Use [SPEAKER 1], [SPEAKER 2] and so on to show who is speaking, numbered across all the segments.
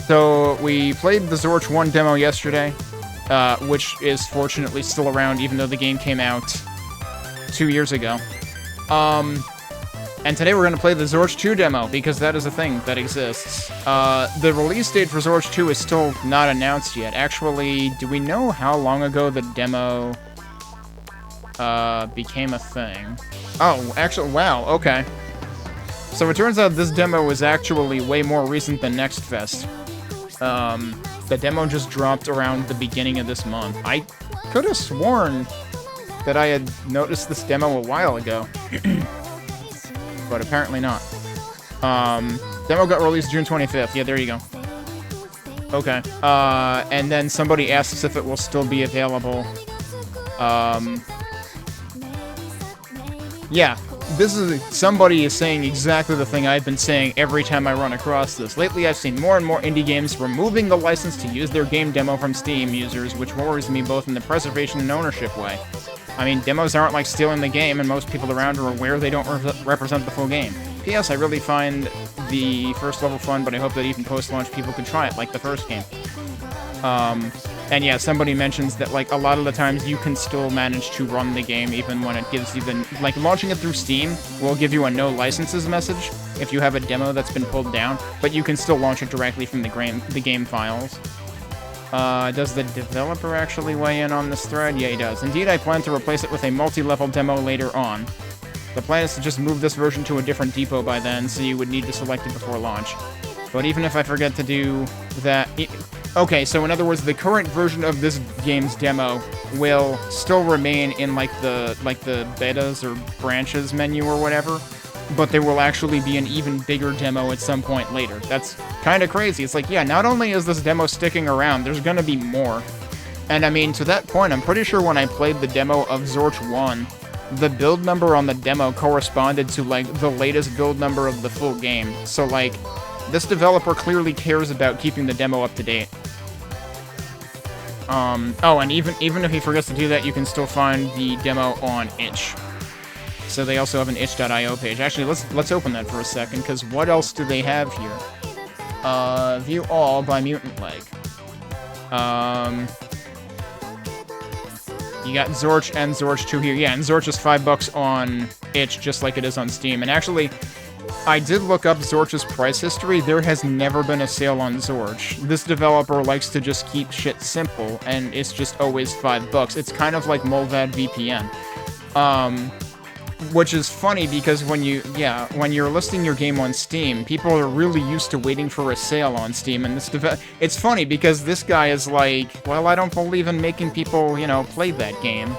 [SPEAKER 1] So, we played the Zortch 1 demo yesterday, which is fortunately still around, even though the game came out 2 years ago. And today we're going to play the Zortch 2 demo, because that is a thing that exists. The release date for Zortch 2 is still not announced yet. Actually, do we know how long ago the demo became a thing? Oh, actually, wow, okay. So it turns out this demo is actually way more recent than Next Fest. The demo just dropped around the beginning of this month. I could have sworn that I had noticed this demo a while ago. But apparently not. Demo got released June 25th. Yeah, there you go. Okay. And then somebody asks if it will still be available. Yeah, somebody is saying exactly the thing I've been saying every time I run across this. Lately, I've seen more and more indie games removing the license to use their game demo from Steam users, which worries me both in the preservation and ownership way. I mean, demos aren't like stealing the game, and most people around are aware they don't represent the full game. P.S. I really find the first level fun, but I hope that even post-launch people can try it, like the first game. And yeah, somebody mentions that, like, a lot of the times you can still manage to run the game even when it gives you the... Like, launching it through Steam will give you a no licenses message if you have a demo that's been pulled down, but you can still launch it directly from the game files. Does the developer actually weigh in on this thread? Yeah, he does. Indeed, I plan to replace it with a multi-level demo later on. The plan is to just move this version to a different depot by then, so you would need to select it before launch. But even if I forget to do that... Okay, so in other words, the current version of this game's demo will still remain in, like the betas or branches menu or whatever, but there will actually be an even bigger demo at some point later. That's kind of crazy. It's like, yeah, not only is this demo sticking around, there's gonna be more. And I mean, to that point, I'm pretty sure when I played the demo of Zortch 1, the build number on the demo corresponded to, like, the latest build number of the full game. So, like, this developer clearly cares about keeping the demo up to date. Oh, and even if he forgets to do that, you can still find the demo on itch. So they also have an itch.io page. Actually, let's open that for a second, because what else do they have here? View all by Mutant Leg. You got Zortch and Zortch 2 here. Yeah, and Zortch is $5 on itch, just like it is on Steam. And actually, I did look up Zortch's price history. There has never been a sale on Zortch. This developer likes to just keep shit simple, and it's just always $5. It's kind of like Molvad VPN. Which is funny because when you're listing your game on Steam, people are really used to waiting for a sale on Steam, and it's funny because this guy is like, well, I don't believe in making people, play that game,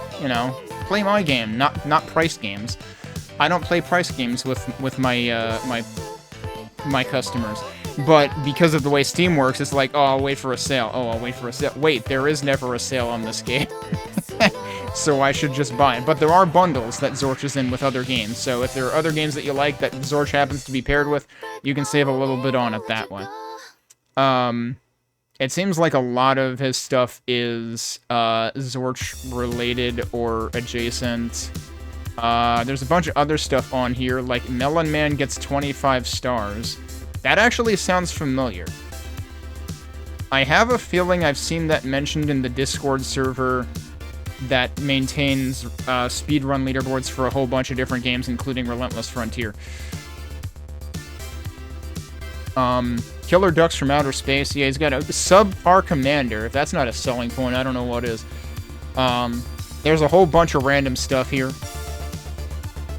[SPEAKER 1] play my game, not price games. I don't play price games with my my customers. But because of the way Steam works, it's like, oh, I'll wait for a sale. Oh, I'll wait for a sale. Wait, there is never a sale on this game. So I should just buy it. But there are bundles that Zortch is in with other games. So if there are other games that you like that Zortch happens to be paired with, you can save a little bit on it that way. It seems like a lot of his stuff is Zortch-related or adjacent. There's a bunch of other stuff on here, like Melon Man gets 25 stars. That actually sounds familiar. I have a feeling I've seen that mentioned in the Discord server that maintains speedrun leaderboards for a whole bunch of different games, including Relentless Frontier. Killer Ducks from Outer Space. Yeah, he's got a subpar commander. If that's not a selling point, I don't know what is. There's a whole bunch of random stuff here.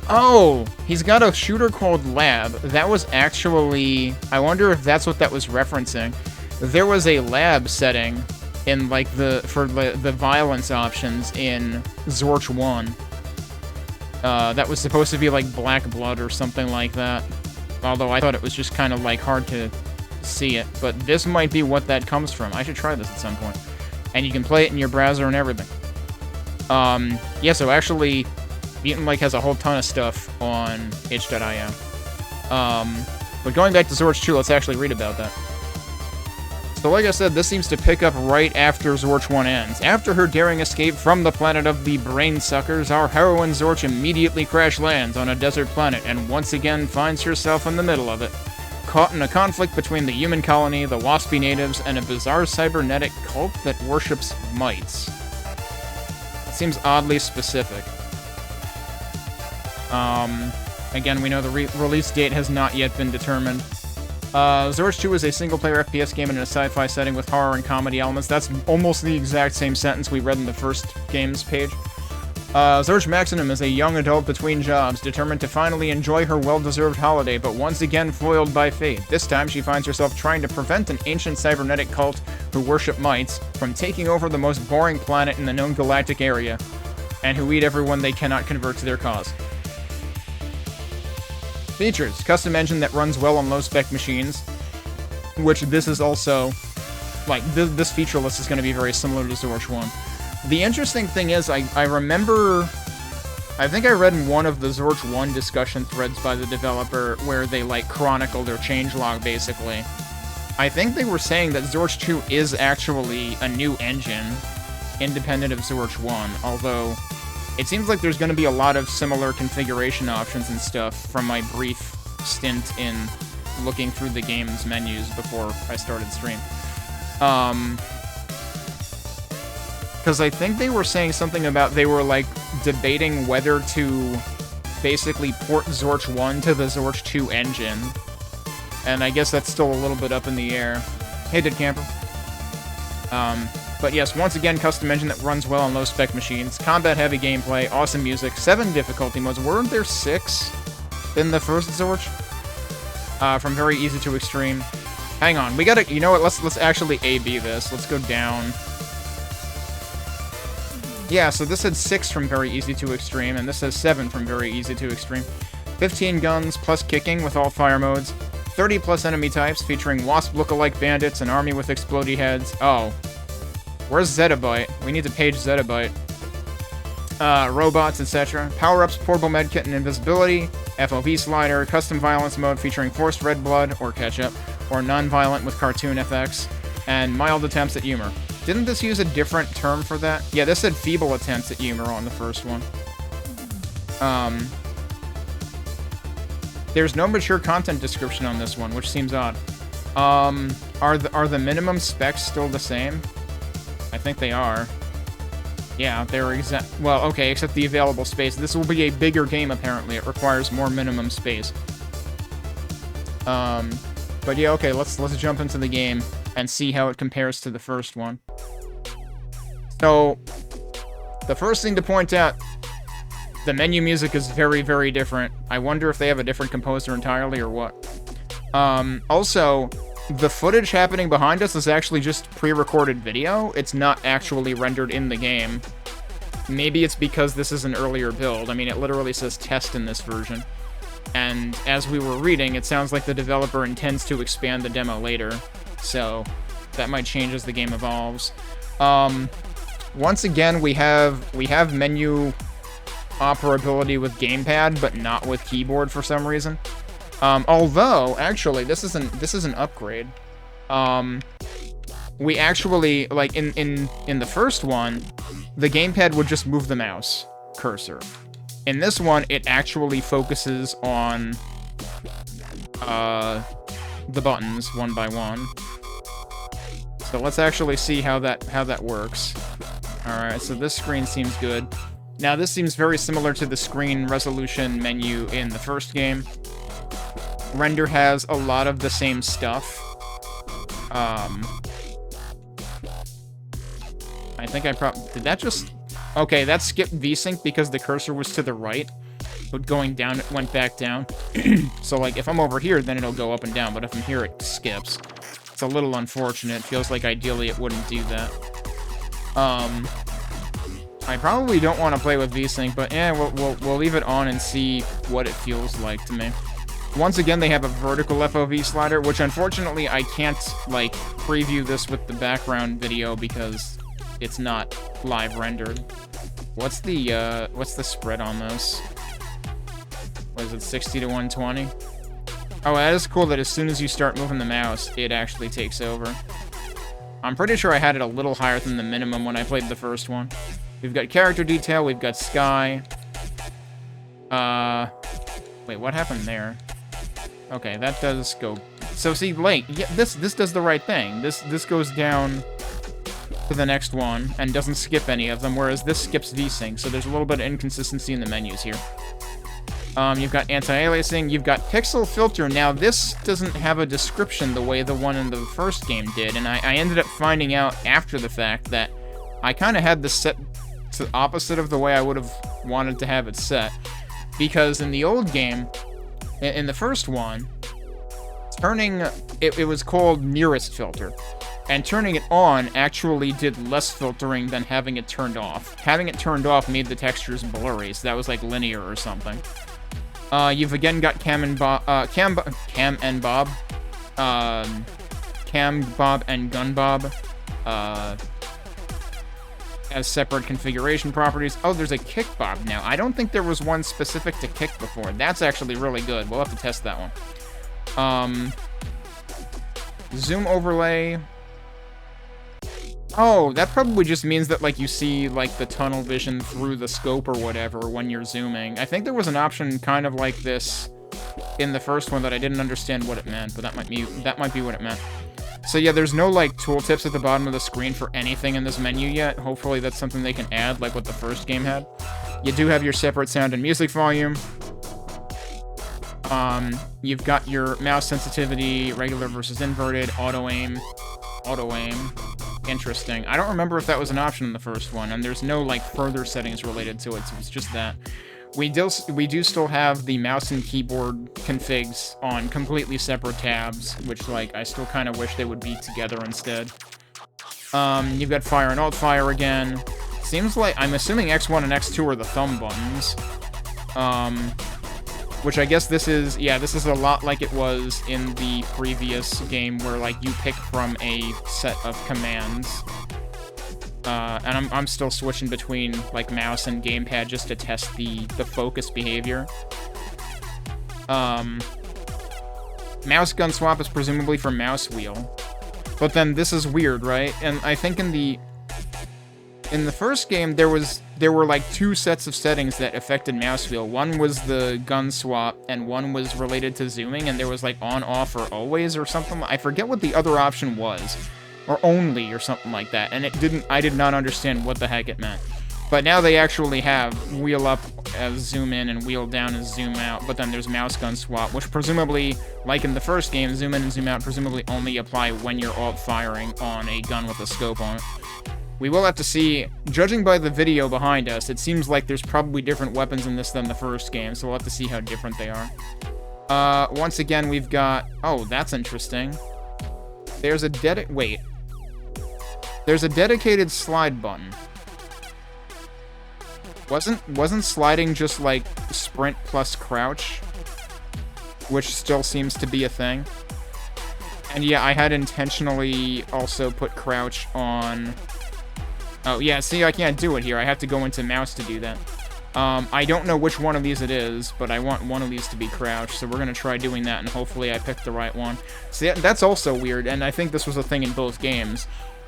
[SPEAKER 1] Oh, he's got a shooter called Lab. That was actually... I wonder if that's what that was referencing. There was a lab setting in, like, for the violence options in Zortch 1. That was supposed to be, like, Black Blood or something like that. Although I thought it was just kind of, like, hard to see it. But this might be what that comes from. I should try this at some point. And you can play it in your browser and everything. Yeah, so actually... Mutant Lake has a whole ton of stuff on itch.io. But going back to Zortch 2, let's actually read about that. So like I said, this seems to pick up right after Zortch 1 ends. After her daring escape from the planet of the Brainsuckers, our heroine Zortch immediately crash lands on a desert planet and once again finds herself in the middle of it. caught in a conflict between the human colony, the waspy natives, and a bizarre cybernetic cult that worships mites. It seems oddly specific. Again, we know the release date has not yet been determined. Zortch 2 is a single-player FPS game in a sci-fi setting with horror and comedy elements. That's almost the exact same sentence we read in the first game's page. Zortch Maximum is a young adult between jobs, determined to finally enjoy her well-deserved holiday, but once again foiled by fate. This time, she finds herself trying to prevent an ancient cybernetic cult who worship mites from taking over the most boring planet in the known galactic area, and who eat everyone they cannot convert to their cause. Features: custom engine that runs well on low-spec machines, which this is also, like, this feature list is going to be very similar to Zortch 1. The interesting thing is, I remember, I think I read in one of the Zortch 1 discussion threads by the developer where they, like, chronicle their changelog, basically. I think they were saying that Zortch 2 is actually a new engine, independent of Zortch 1, although it seems like there's going to be a lot of similar configuration options and stuff from my brief stint in looking through the game's menus before I started stream. Because I think they were saying something about they were, like, debating whether to basically port Zortch 1 to the Zortch 2 engine. And I guess that's still a little bit up in the air. Hey, Dead Camper. But yes, once again, custom engine that runs well on low-spec machines, combat-heavy gameplay, awesome music, 7 difficulty modes. Weren't there 6 in the first Zortch? From very easy to extreme. Hang on, we gotta, you know what, let's actually A-B this. Let's go down. Yeah, so this had 6 from very easy to extreme, and this has 7 from very easy to extreme. 15 guns, plus kicking with all fire modes. 30 plus enemy types, featuring wasp look-alike bandits, an army with explodey heads. Oh. Where's Zettabyte? We need to page Zettabyte. Robots, etc. Power-ups, portable medkit, and invisibility. FOV slider, custom violence mode featuring forced red blood, or ketchup, or non-violent with cartoon FX, and mild attempts at humor. Didn't this use a different term for that? Yeah, this said feeble attempts at humor on the first one. There's no mature content description on this one, which seems odd. Are the minimum specs still the same? I think they are. Yeah, they're exact. Well, okay, except the available space. This will be a bigger game, apparently. It requires more minimum space. But yeah, okay, let's jump into the game and see how it compares to the first one. So, the first thing to point out, the menu music is very, very different. I wonder if they have a different composer entirely or what. Also, the footage happening behind us is actually just pre-recorded video. It's not actually rendered in the game. Maybe it's because this is an earlier build. I mean, it literally says test in this version. And as we were reading, it sounds like the developer intends to expand the demo later. So, that might change as the game evolves. Once again, we have menu operability with gamepad, but not with keyboard for some reason. Although, actually, this is an upgrade. We actually, like, in the first one, the gamepad would just move the mouse cursor. In this one, it actually focuses on, the buttons one by one. So let's actually see how that works. Alright, so this screen seems good. Now, this seems very similar to the screen resolution menu in the first game. Render has a lot of the same stuff. I think did that just... Okay, that skipped VSync because the cursor was to the right, but going down, it went back down. So, like, if I'm over here, then it'll go up and down, but if I'm here, it skips. It's a little unfortunate. Feels like ideally it wouldn't do that. I probably don't want to play with VSync, but yeah, we'll leave it on and see what it feels like to me. Once again, they have a vertical FOV slider, which unfortunately I can't, like, preview this with the background video because it's not live rendered. What's the spread on this? What is it, 60 to 120? Oh, that is cool that as soon as you start moving the mouse, it actually takes over. I'm pretty sure I had it a little higher than the minimum when I played the first one. We've got character detail, we've got sky. Wait, what happened there? Okay, that does go So see, like, yeah, this does the right thing. This goes down to the next one and doesn't skip any of them, whereas this skips VSync, so there's a little bit of inconsistency in the menus here. You've got anti-aliasing, you've got pixel filter. Now, this doesn't have a description the way the one in the first game did, and I ended up finding out after the fact that I kind of had this set to the opposite of the way I would have wanted to have it set. Because in the old game, in the first one, turning, it was called nearest filter. And turning it on actually did less filtering than having it turned off. Having it turned off made the textures blurry, so that was like linear or something. You've again got Cam and Bob and Gun Bob, as separate configuration properties. Oh, there's a Kick Bob now. I don't think there was one specific to Kick before. That's actually really good. We'll have to test that one. Zoom overlay. Oh, that probably just means that, like, you see, like, the tunnel vision through the scope or whatever when you're zooming. I think there was an option kind of like this in the first one that I didn't understand what it meant, but that might be what it meant. So yeah, there's no, like, tooltips at the bottom of the screen for anything in this menu yet. Hopefully that's something they can add, like what the first game had. You do have your separate sound and music volume. You've got your mouse sensitivity, regular versus inverted, auto-aim. Interesting. I don't remember if that was an option in the first one, and there's no, like, further settings related to it, so it's just that. We do still have the mouse and keyboard configs on completely separate tabs, which, like, I still kind of wish they would be together instead. You've got fire and alt fire again. Seems like, I'm assuming X1 and X2 are the thumb buttons. Which I guess this is, yeah, this is a lot like it was in the previous game where, like, you pick from a set of commands. And I'm still switching between, like, mouse and gamepad just to test the focus behavior. Mouse gun swap is presumably for mouse wheel. But then this is weird, right? And I think in the first game, there were like two sets of settings that affected mouse wheel. One was the gun swap, and one was related to zooming, and there was like on, off, or always, or something. I forget what the other option was, or only, or something like that. And I did not understand what the heck it meant. But now they actually have wheel up as zoom in and wheel down as zoom out, but then there's mouse gun swap, which presumably, like in the first game, zoom in and zoom out presumably only apply when you're alt firing on a gun with a scope on it. We will have to see. Judging by the video behind us, it seems like there's probably different weapons in this than the first game, so we'll have to see how different they are. Once again, we've got... Oh, that's interesting. There's a There's a dedicated slide button. Wasn't sliding just, like, sprint plus crouch? Which still seems to be a thing. And yeah, I had intentionally also put crouch on... Oh, yeah, see, I can't do it here. I have to go into mouse to do that. I don't know which one of these it is, but I want one of these to be crouched, so we're gonna try doing that, and hopefully I picked the right one. See, that's also weird, and I think this was a thing in both games.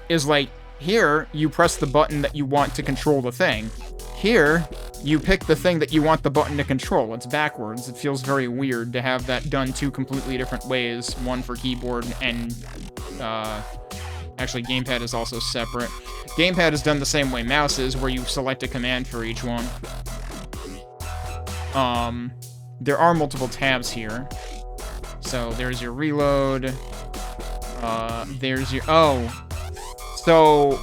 [SPEAKER 1] Is, like, here, you press the button that you want to control the thing. Here, you pick the thing that you want the button to control. It's backwards. It feels very weird to have that done two completely different ways, one for keyboard and, actually, gamepad is also separate. Gamepad is done the same way mouse is, where you select a command for each one. There are multiple tabs here. So, there's your reload. There's your... Oh. So,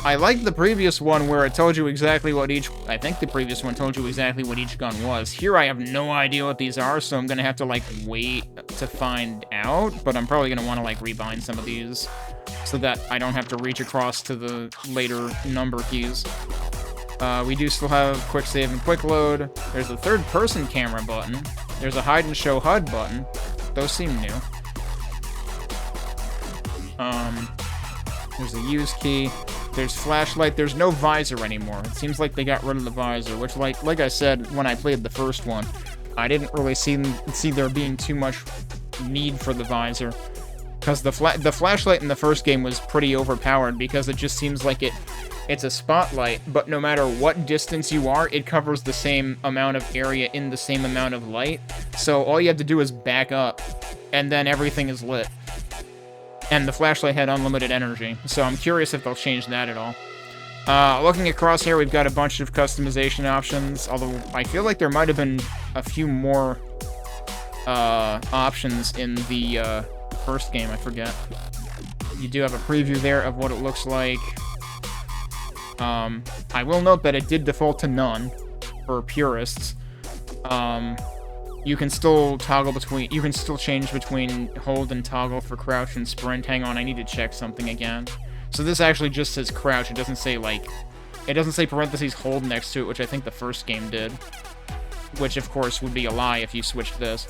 [SPEAKER 1] I like the previous one where it told you exactly what each... I think the previous one told you exactly what each gun was. Here, I have no idea what these are, so I'm gonna have to, like, wait to find out. But I'm probably gonna want to, like, rebind some of these, so that I don't have to reach across to the later number keys. We do still have quick save and quick load. There's a third-person camera button. There's a hide and show HUD button. Those seem new. There's a use key. There's flashlight. There's no visor anymore. It seems like they got rid of the visor, which, like I said when I played the first one, I didn't really see there being too much need for the visor. Because the flashlight in the first game was pretty overpowered, because it just seems like it's a spotlight, but no matter what distance you are, it covers the same amount of area in the same amount of light. So all you have to do is back up and then everything is lit. And the flashlight had unlimited energy, so I'm curious if they'll change that at all. Looking across here, we've got a bunch of customization options, although I feel like there might have been a few more options in the first game, I forget. You do have a preview there of what it looks like. I will note that it did default to none for purists. You can still toggle between, you can still change between hold and toggle for crouch and sprint. Hang on, I need to check something again. So this actually just says crouch, it doesn't say like, it doesn't say parentheses hold next to it, which I think the first game did. Which of course would be a lie if you switched this.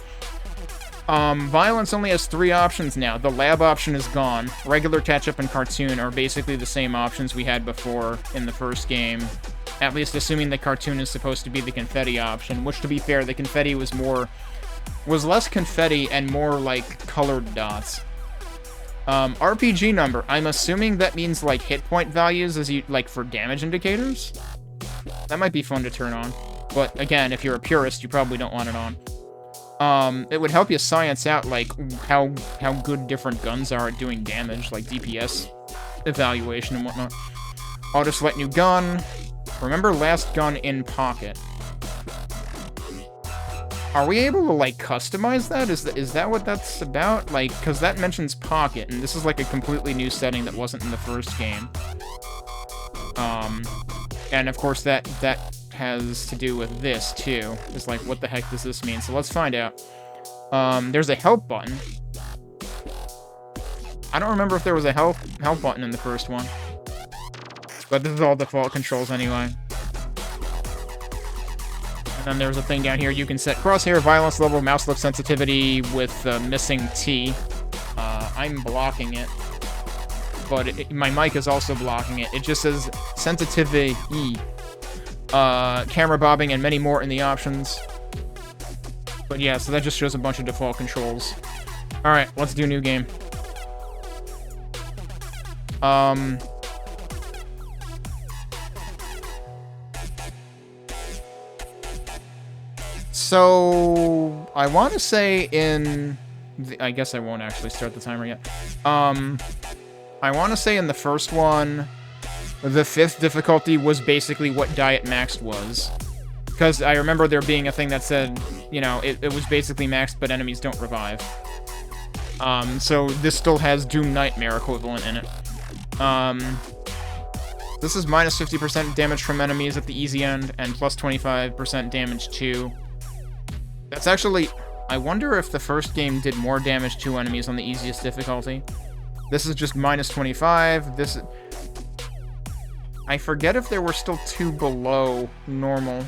[SPEAKER 1] Violence only has 3 options now. The lab option is gone. Regular, catch-up, and cartoon are basically the same options we had before in the first game. At least assuming the cartoon is supposed to be the confetti option, which, to be fair, the confetti was less confetti and more like colored dots. RPG number. I'm assuming that means like hit point values as you like for damage indicators. That might be fun to turn on. But again, if you're a purist, you probably don't want it on. It would help you science out like how good different guns are at doing damage, like DPS evaluation and whatnot. Auto select new gun. Remember last gun in pocket. Are we able to, like, customize that? Is that what that's about? Like, because that mentions pocket, and this is, like, a completely new setting that wasn't in the first game. And, of course, that has to do with this, too. It's like, what the heck does this mean? So let's find out. There's a help button. I don't remember if there was a help button in the first one. But this is all default controls anyway. And then there's a thing down here. You can set crosshair, violence level, mouse look sensitivity with missing T. I'm blocking it. But my mic is also blocking it. It just says sensitivity, camera bobbing, and many more in the options. But yeah, so that just shows a bunch of default controls. Alright, let's do new game. So, I want to say in... I guess I won't actually start the timer yet. I want to say in the first one, the 5th difficulty was basically what Diet Maxed was. Because I remember there being a thing that said, you know, it was basically maxed, but enemies don't revive. So this still has Doom Nightmare equivalent in it. This is minus 50% damage from enemies at the easy end, and plus 25% damage too. That's actually... I wonder if the first game did more damage to enemies on the easiest difficulty. This is just minus 25. This is... I forget if there were still 2 below normal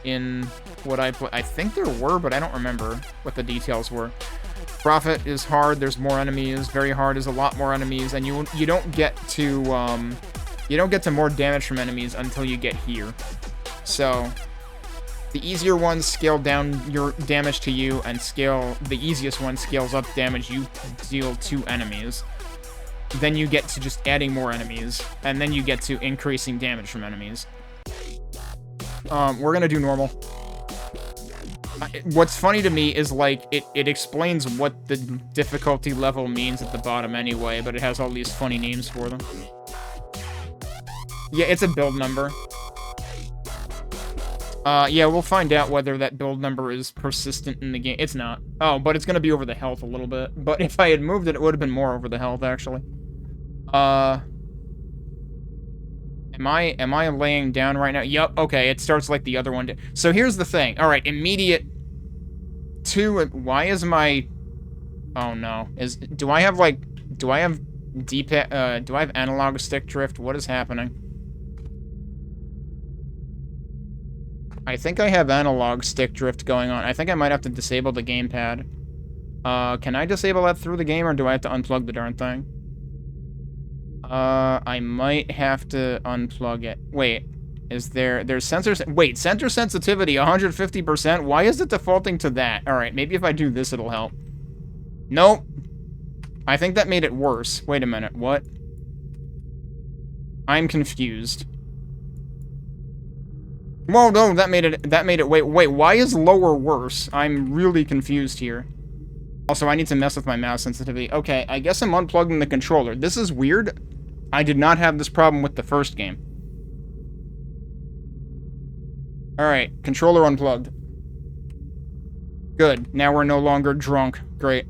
[SPEAKER 1] in what I play. I think there were, but I don't remember what the details were. Profit is hard. There's more enemies. Very hard is a lot more enemies, and you don't get to more damage from enemies until you get here. So... the easier ones scale down your damage to you, and the easiest one scales up damage you deal to enemies. Then you get to just adding more enemies, and then you get to increasing damage from enemies. We're gonna do normal. What's funny to me is, like, it explains what the difficulty level means at the bottom anyway, but it has all these funny names for them. Yeah, it's a build number. Yeah, we'll find out whether that build number is persistent in the game. It's not. Oh, but it's gonna be over the health a little bit. But if I had moved it, it would have been more over the health, actually. Am I laying down right now? Yup, okay, it starts like the other one did. So here's the thing. Alright, immediate 2, why is my... oh no. Do I have D-pad, do I have analog stick drift? What is happening? I think I have analog stick drift going on. I think I might have to disable the gamepad. Can I disable that through the game, or do I have to unplug the darn thing? I might have to unplug it. Wait, there's sensors... wait, sensor sensitivity, 150%? Why is it defaulting to that? Alright, maybe if I do this, it'll help. Nope. I think that made it worse. Wait a minute, what? I'm confused. Whoa, no, that made it, wait, why is lower worse? I'm really confused here. Also, I need to mess with my mouse sensitivity. Okay, I guess I'm unplugging the controller. This is weird. I did not have this problem with the first game. Alright, controller unplugged. Good. Now we're no longer drunk. Great.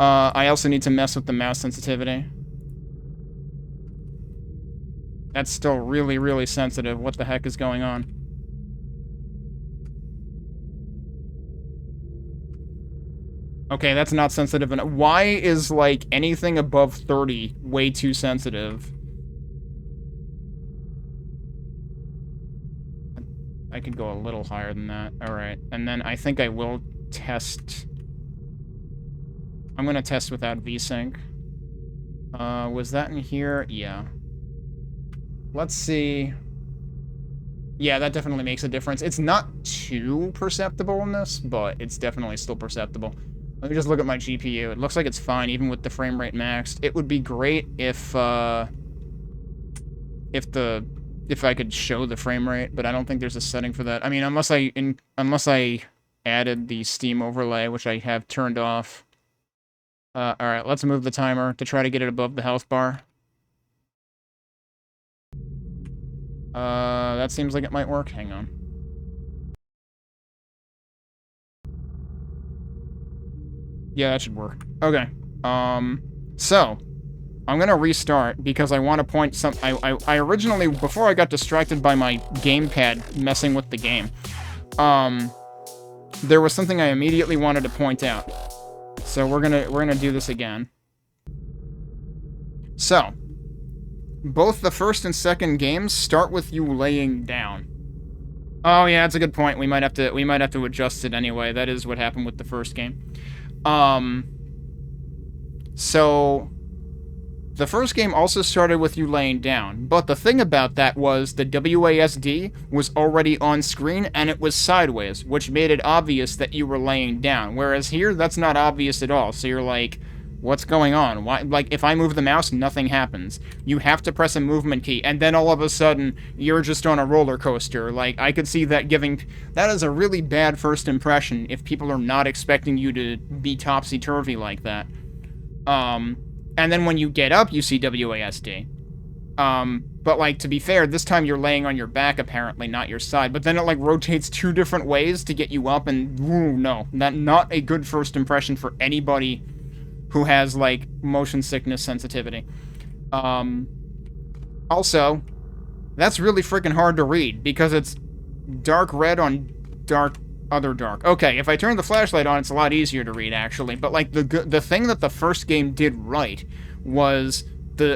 [SPEAKER 1] I also need to mess with the mouse sensitivity. That's still really, really sensitive. What the heck is going on? Okay, that's not sensitive enough. Why is, like, anything above 30 way too sensitive? I could go a little higher than that. Alright. And then I think I will test... I'm gonna test without VSync. Was that in here? Yeah. Let's see... Yeah, that definitely makes a difference. It's not too perceptible in this, but it's definitely still perceptible. Let me just look at my GPU. It looks like it's fine, even with the frame rate maxed. It would be great if I could show the frame rate, but I don't think there's a setting for that. I mean, unless I added the Steam overlay, which I have turned off. Alright, let's move the timer to try to get it above the health bar. That seems like it might work. Hang on. Yeah, that should work. Okay. So, I'm gonna restart because I want to point some... I originally, before I got distracted by my gamepad messing with the game, there was something I immediately wanted to point out. So we're gonna do this again. So, both the first and second games start with you laying down. Oh yeah, that's a good point. We might have to adjust it anyway. That is what happened with the first game. So the first game also started with you laying down, but the thing about that was the WASD was already on screen and it was sideways, which made it obvious that you were laying down, whereas here, that's not obvious at all, so you're like, what's going on? Why? Like, if I move the mouse, nothing happens. You have to press a movement key, and then all of a sudden, you're just on a roller coaster. Like, I could see that giving... That is a really bad first impression if people are not expecting you to be topsy-turvy like that. And then when you get up, you see WASD. But, like, to be fair, this time you're laying on your back, apparently, not your side. But then it, like, rotates 2 different ways to get you up, and, ooh, no. Not a good first impression for anybody who has, like, motion sickness sensitivity. Also, that's really freaking hard to read, because it's dark red on other dark. Okay, if I turn the flashlight on, it's a lot easier to read, actually. But, like, the thing that the first game did right was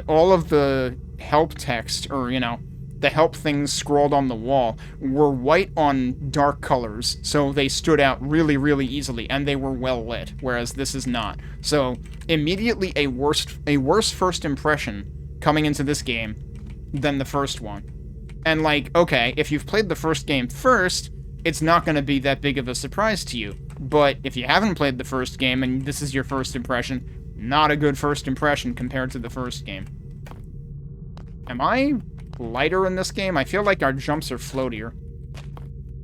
[SPEAKER 1] all of the help text, or, you know, the help things scrawled on the wall were white on dark colors, so they stood out really, really easily, and they were well lit, whereas this is not. So, immediately a worse first impression coming into this game than the first one. And, like, okay, if you've played the first game first, it's not going to be that big of a surprise to you. But if you haven't played the first game, and this is your first impression, not a good first impression compared to the first game. Am I lighter in this game? I feel like our jumps are floatier.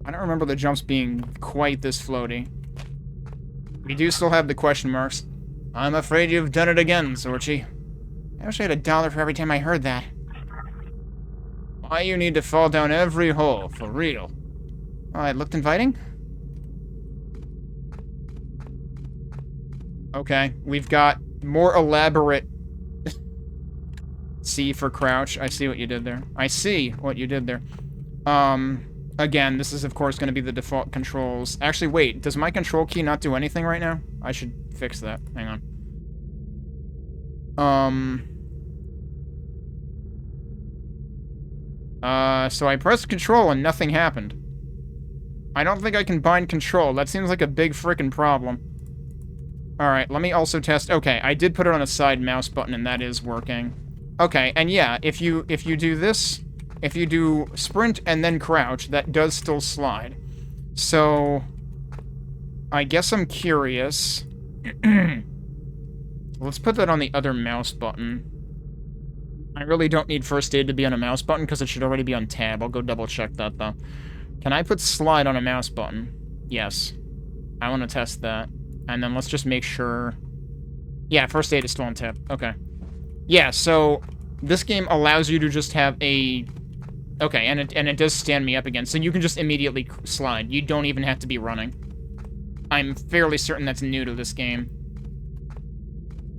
[SPEAKER 1] I don't remember the jumps being quite this floaty. We do still have the question marks. I'm afraid you've done it again, Zortchy. I wish I had $1 for every time I heard that. Why you need to fall down every hole, for real? Oh, it looked inviting? Okay, we've got more elaborate... C for crouch. I see what you did there. I see what you did there. Again, this is, of course, going to be the default controls. Actually, wait. Does my control key not do anything right now? I should fix that. Hang on. So I pressed control and nothing happened. I don't think I can bind control. That seems like a big frickin' problem. Alright, let me also test... Okay, I did put it on a side mouse button and that is working. Okay, and yeah, if you do this, if you do sprint and then crouch, that does still slide. So, I guess I'm curious. Let's put that on the other mouse button. I really don't need first aid to be on a mouse button, because it should already be on tab. I'll go double check that, though. Can I put slide on a mouse button? Yes. I want to test that. And then let's just make sure... Yeah, first aid is still on tap. Okay. Yeah, so this game allows you to just have a... Okay, and it does stand me up again, so you can just immediately slide. You don't even have to be running. I'm fairly certain that's new to this game.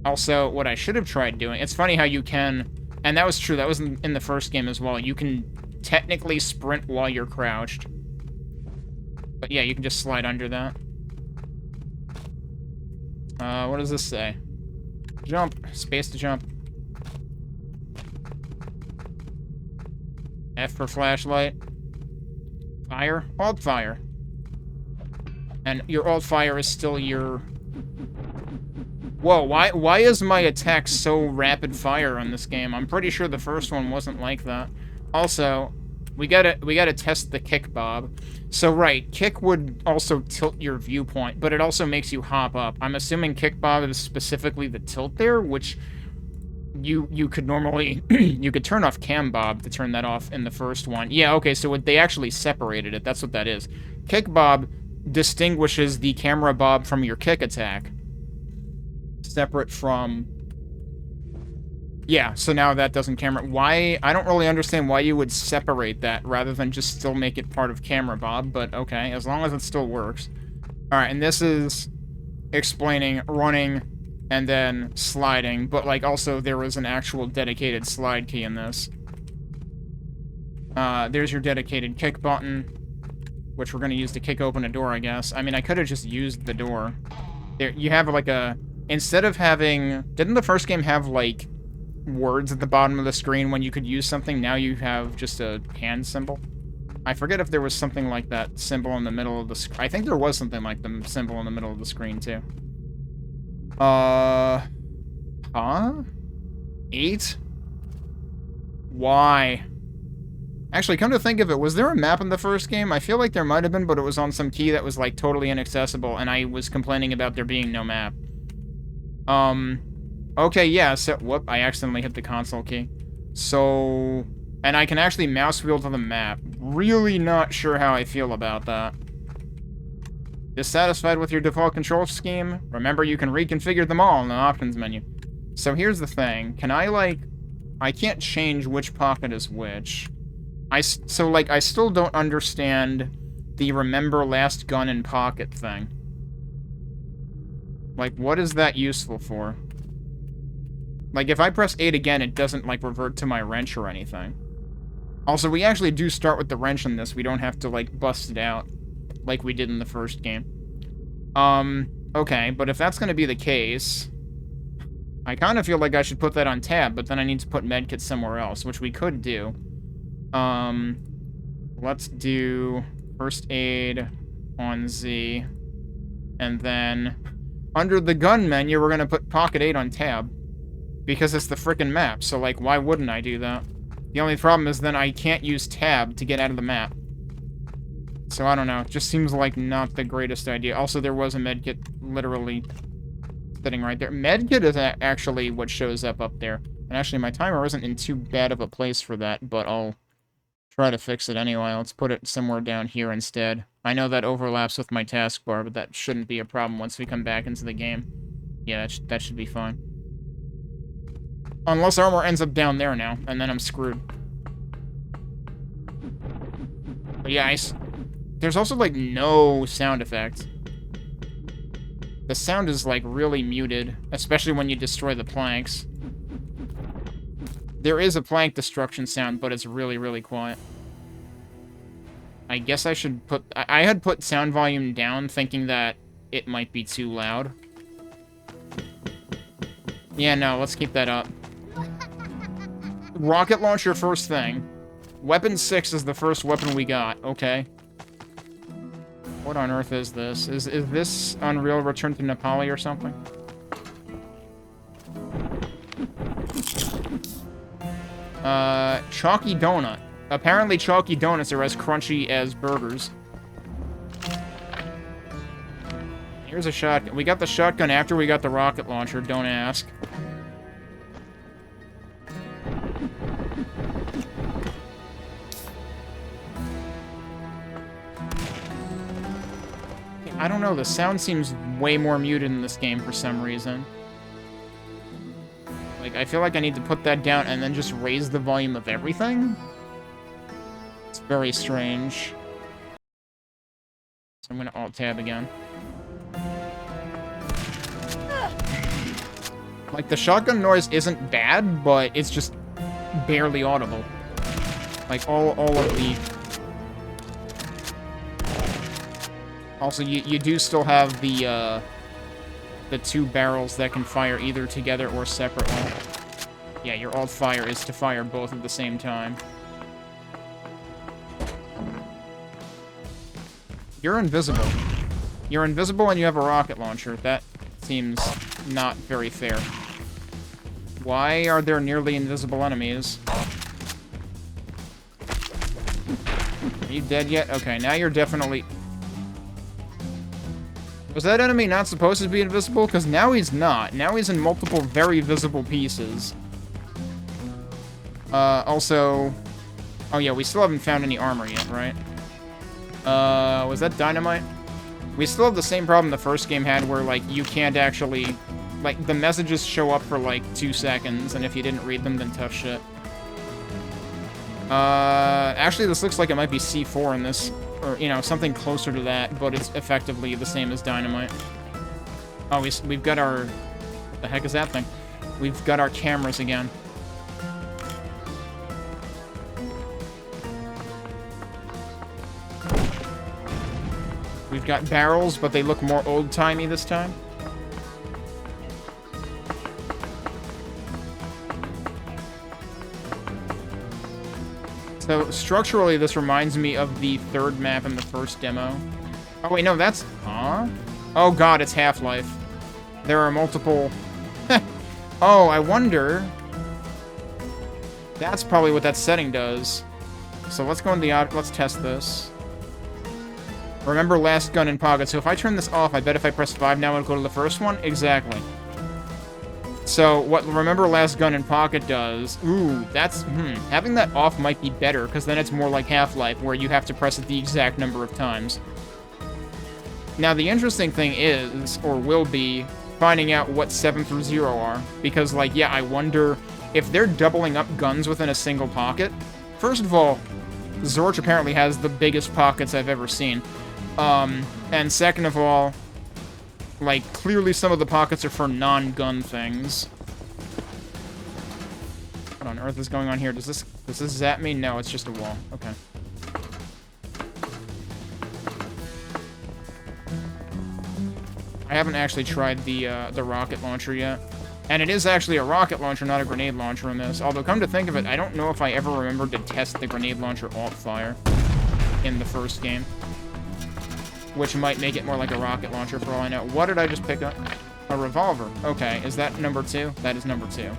[SPEAKER 1] Also, what I should have tried doing... It's funny how you can... And that was true, that was in the first game as well. You can technically sprint while you're crouched. But yeah, you can just slide under that. What does this say? Jump. Space to jump. F for flashlight. Fire. Alt fire. And your alt fire is still your... Whoa, why is my attack so rapid fire on this game? I'm pretty sure the first one wasn't like that. Also, we gotta test the kick bob. So right, kick would also tilt your viewpoint, but it also makes you hop up. I'm assuming kick bob is specifically the tilt there, which you could normally you could turn off cam bob to turn that off in the first one. Yeah, okay, so they actually separated it. That's what that is. Kick bob distinguishes the camera bob from your kick attack. Separate from... Yeah, so now that doesn't camera... Why? I don't really understand why you would separate that rather than just still make it part of camera bob, but okay, as long as it still works. Alright, and this is explaining running and then sliding, but like also there was an actual dedicated slide key in this. There's your dedicated kick button, which we're going to use to kick open a door, I guess. I mean, I could have just used the door. There, you have like a... Instead of having... Didn't the first game have, like, words at the bottom of the screen when you could use something? Now you have just a hand symbol. I forget if there was something like that symbol in the middle of the screen. I think there was something like the symbol in the middle of the screen, too. Huh? 8? Why? Actually, come to think of it, was there a map in the first game? I feel like there might have been, but it was on some key that was, like, totally inaccessible, and I was complaining about there being no map. Okay, yeah, so, whoop, I accidentally hit the console key. So, and I can actually mouse wheel to the map. Really not sure how I feel about that. Dissatisfied with your default control scheme? Remember, you can reconfigure them all in the options menu. So here's the thing, can I, like, I can't change which pocket is which. So, like, I still don't understand the remember last gun in pocket thing. Like, what is that useful for? Like, if I press 8 again, it doesn't, like, revert to my wrench or anything. Also, we actually do start with the wrench in this. We don't have to, like, bust it out like we did in the first game. Okay, but if that's gonna be the case, I kind of feel like I should put that on tab, but then I need to put medkit somewhere else, which we could do. Let's do first aid on Z, and then... Under the gun menu, we're gonna put Pocket 8 on tab. Because it's the frickin' map, so, like, why wouldn't I do that? The only problem is then I can't use tab to get out of the map. So, I don't know. It just seems like not the greatest idea. Also, there was a medkit literally sitting right there. Medkit is actually what shows up there. And actually, my timer isn't in too bad of a place for that, but I'll try to fix it anyway. Let's put it somewhere down here instead. I know that overlaps with my taskbar, but that shouldn't be a problem once we come back into the game. Yeah, that should be fine. Unless armor ends up down there now, and then I'm screwed. But yeah, there's also, like, no sound effect. The sound is, like, really muted, especially when you destroy the planks. There is a plank destruction sound, but it's really, really quiet. I guess I should put... I had put sound volume down, thinking that it might be too loud. Yeah, no, let's keep that up. Rocket launcher first thing. Weapon 6 is the first weapon we got. Okay. What on earth is this? Is this Unreal Return to Nepali or something? Chalky donut. Apparently chalky donuts are as crunchy as burgers. Here's a shotgun. We got the shotgun after we got the rocket launcher, don't ask. I don't know, the sound seems way more muted in this game for some reason. Like, I feel like I need to put that down and then just raise the volume of everything? It's very strange. So I'm gonna Alt-Tab again. Like, the shotgun noise isn't bad, but it's just barely audible. Like, all of the... Also, you do still have the two barrels that can fire either together or separately. Yeah, your alt fire is to fire both at the same time. You're invisible. You're invisible and you have a rocket launcher. That seems not very fair. Why are there nearly invisible enemies? Are you dead yet? Okay, now you're definitely... Was that enemy not supposed to be invisible? Because now he's not. Now he's in multiple very visible pieces. Also... Oh yeah, we still haven't found any armor yet, right? Was that dynamite? We still have the same problem the first game had where, like, you can't actually... Like, the messages show up for, like, 2 seconds, and if you didn't read them, then tough shit. Actually, this looks like it might be C4 in this... Or, you know, something closer to that, but it's effectively the same as dynamite. Oh, we've got our... What the heck is that thing? We've got our cameras again. We've got barrels, but they look more old-timey this time. So, structurally, this reminds me of the third map in the first demo. Oh, wait, no, that's... Huh? Oh, God, it's Half-Life. There are multiple... Oh, I wonder... That's probably what that setting does. So, let's go in the... Let's test this. Remember last gun in pocket. So, if I turn this off, I bet if I press 5 now, it'll go to the first one? Exactly. So, what Remember Last Gun in Pocket does... Ooh, that's... Having that off might be better, because then it's more like Half-Life, where you have to press it the exact number of times. Now, the interesting thing is, or will be, finding out what 7 through 0 are. Because, like, yeah, I wonder if they're doubling up guns within a single pocket. First of all, Zortch apparently has the biggest pockets I've ever seen. And second of all... Like, clearly some of the pockets are for non-gun things. What on earth is going on here? Does this zap me? No, it's just a wall. Okay. I haven't actually tried the rocket launcher yet. And it is actually a rocket launcher, not a grenade launcher in this. Although, come to think of it, I don't know if I ever remembered to test the grenade launcher alt-fire in the first game. Which might make it more like a rocket launcher for all I know. What did I just pick up? A revolver. Okay, is that number 2? That is number 2.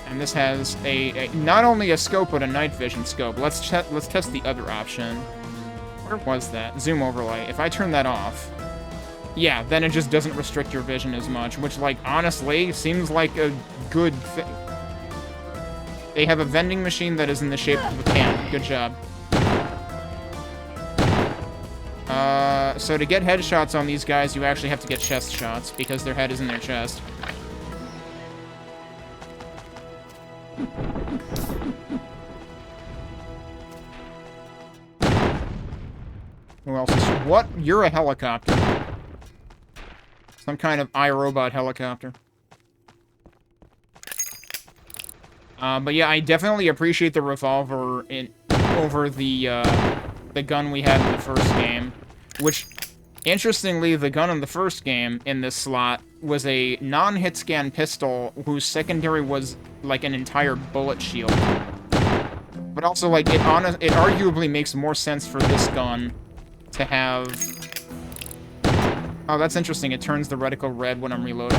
[SPEAKER 1] And this has a not only a scope, but a night vision scope. Let's test the other option. Where was that? Zoom overlay. If I turn that off... Yeah, then it just doesn't restrict your vision as much, which, like, honestly, seems like a good thing. They have a vending machine that is in the shape of a can. Good job. So to get headshots on these guys, you actually have to get chest shots, because their head is in their chest. Who else is... What? You're a helicopter. Some kind of iRobot helicopter. But yeah, I definitely appreciate the revolver over the gun we had in the first game. Which, interestingly, the gun in the first game, in this slot, was a non-hit scan pistol whose secondary was, like, an entire bullet shield. But also, like, it arguably makes more sense for this gun to have... Oh, that's interesting. It turns the reticle red when I'm reloading.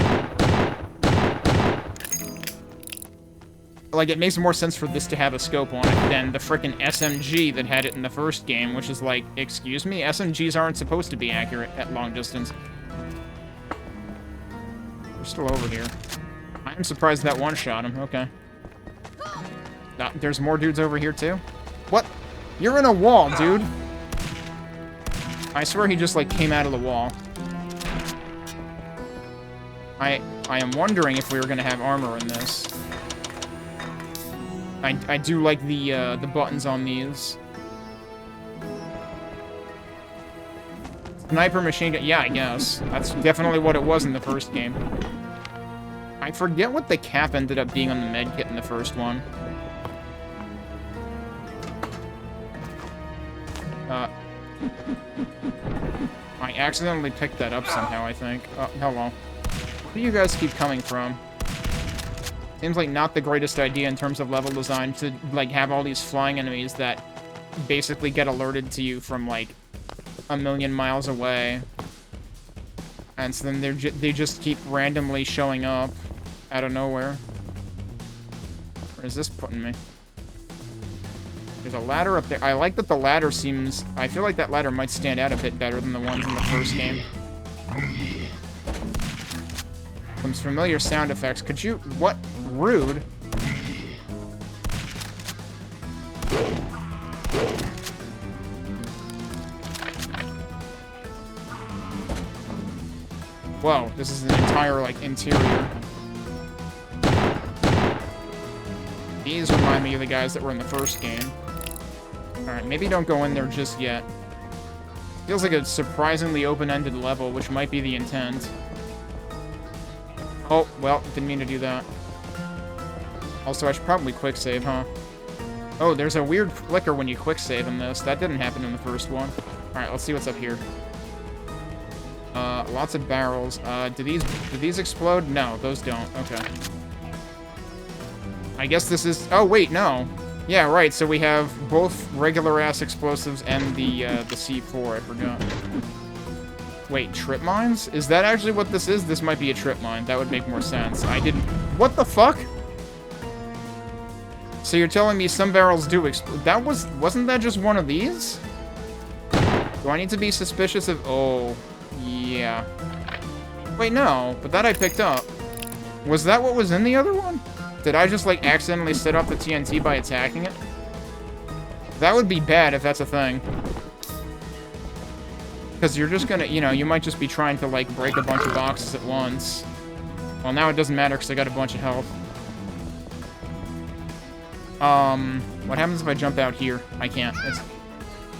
[SPEAKER 1] Like, it makes more sense for this to have a scope on it than the frickin' SMG that had it in the first game, which is like, excuse me? SMGs aren't supposed to be accurate at long distance. We're still over here. I'm surprised that one shot him. Okay. There's more dudes over here, too? What? You're in a wall, dude. I swear he just, like, came out of the wall. I am wondering if we were gonna have armor in this. I do like the buttons on these. Sniper machine gun. Yeah, I guess. That's definitely what it was in the first game. I forget what the cap ended up being on the medkit in the first one. I accidentally picked that up somehow, I think. Oh, hello. Where do you guys keep coming from? Seems like not the greatest idea in terms of level design to, like, have all these flying enemies that basically get alerted to you from, like, a million miles away. And so then they just keep randomly showing up out of nowhere. Where is this putting me? There's a ladder up there. I like that the ladder seems... I feel like that ladder might stand out a bit better than the ones in the first game. Some familiar sound effects. Could you... What? Rude. Whoa, this is an entire, like, interior. These remind me of the guys that were in the first game. Alright, maybe don't go in there just yet. Feels like a surprisingly open-ended level, which might be the intent. Oh, well, didn't mean to do that. Also, I should probably quick save, huh? Oh, there's a weird flicker when you quick save in this. That didn't happen in the first one. Alright, let's see what's up here. Lots of barrels. Do these explode? No, those don't. Okay. I guess this is... Oh, wait, no. Yeah, right, so we have both regular-ass explosives and the C4, I forgot. Wait, trip mines? Is that actually what this is? This might be a trip mine. That would make more sense. I didn't... What the fuck? So you're telling me some barrels do explode? That was... Wasn't that just one of these? Do I need to be suspicious of... Oh, yeah. Wait, no. But that I picked up. Was that what was in the other one? Did I just, like, accidentally set off the TNT by attacking it? That would be bad if that's a thing. Because you're just gonna, you know, you might just be trying to, like, break a bunch of boxes at once. Well, now it doesn't matter because I got a bunch of health. What happens if I jump out here? I can't.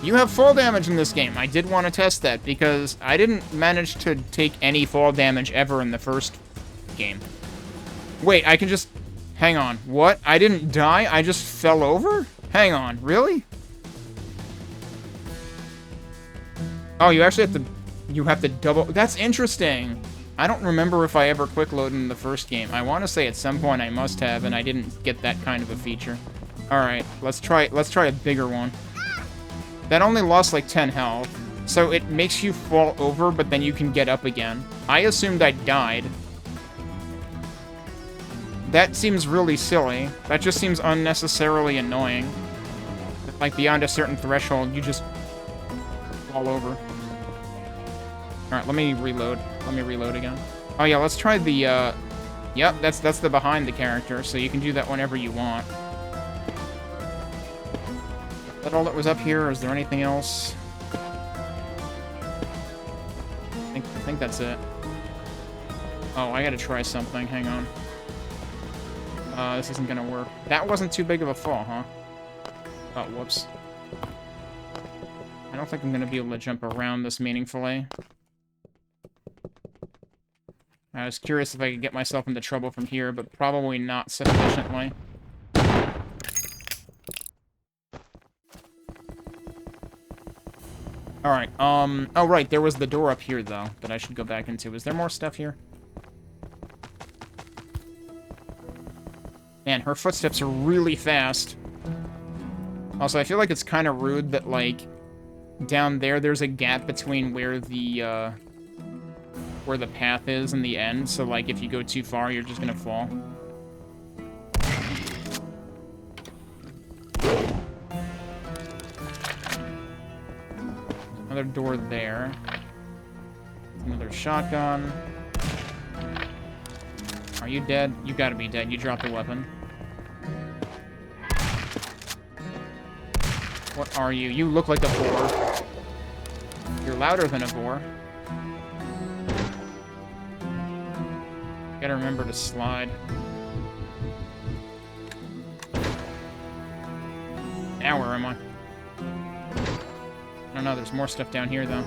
[SPEAKER 1] You have fall damage in this game. I did want to test that because I didn't manage to take any fall damage ever in the first game. Wait, I can just... Hang on. What? I didn't die? I just fell over? Hang on. Really? Oh, you actually have to... You have to double... That's interesting. I don't remember if I ever quick loaded in the first game. I want to say at some point I must have, and I didn't get that kind of a feature. Alright, let's try a bigger one. That only lost like 10 health. So it makes you fall over, but then you can get up again. I assumed I died. That seems really silly. That just seems unnecessarily annoying. Like, beyond a certain threshold, you just fall over. Alright, let me reload. Let me reload again. Oh yeah, let's try the, Yep, that's the behind the character, so you can do that whenever you want. Is that all that was up here, or is there anything else? I think that's it. Oh, I gotta try something. Hang on. This isn't gonna work. That wasn't too big of a fall, huh? Oh, whoops. I don't think I'm gonna be able to jump around this meaningfully. I was curious if I could get myself into trouble from here, but probably not sufficiently. Alright, oh right, there was the door up here, though, that I should go back into. Is there more stuff here? Man, her footsteps are really fast. Also, I feel like it's kind of rude that, like, down there's a gap between where the path is and the end, so, like, if you go too far, you're just gonna fall. Another door there. Another shotgun. Are you dead? You gotta be dead. You dropped the weapon. What are you? You look like a boar. You're louder than a boar. Gotta remember to slide. Now where am I? I don't know, there's more stuff down here, though.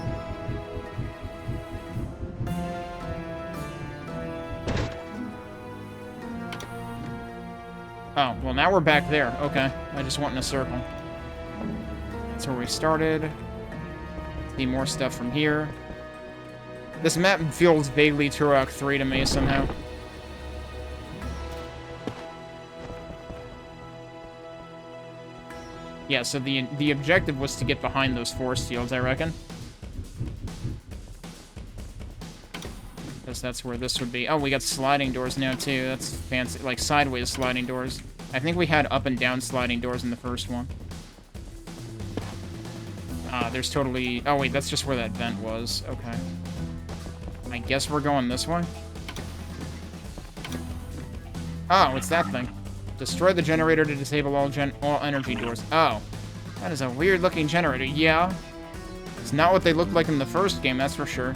[SPEAKER 1] Oh, well now we're back there. Okay, I just went in a circle. That's where we started. See more stuff from here. This map feels vaguely Turok 3 to me somehow. Yeah, so the objective was to get behind those force fields, I reckon. Because that's where this would be. Oh, we got sliding doors now, too. That's fancy. Like, sideways sliding doors. I think we had up and down sliding doors in the first one. There's totally... Oh, wait, that's just where that vent was. Okay. I guess we're going this way? Oh, it's that thing. Destroy the generator to disable all energy doors. Oh. That is a weird-looking generator. Yeah. It's not what they looked like in the first game, that's for sure.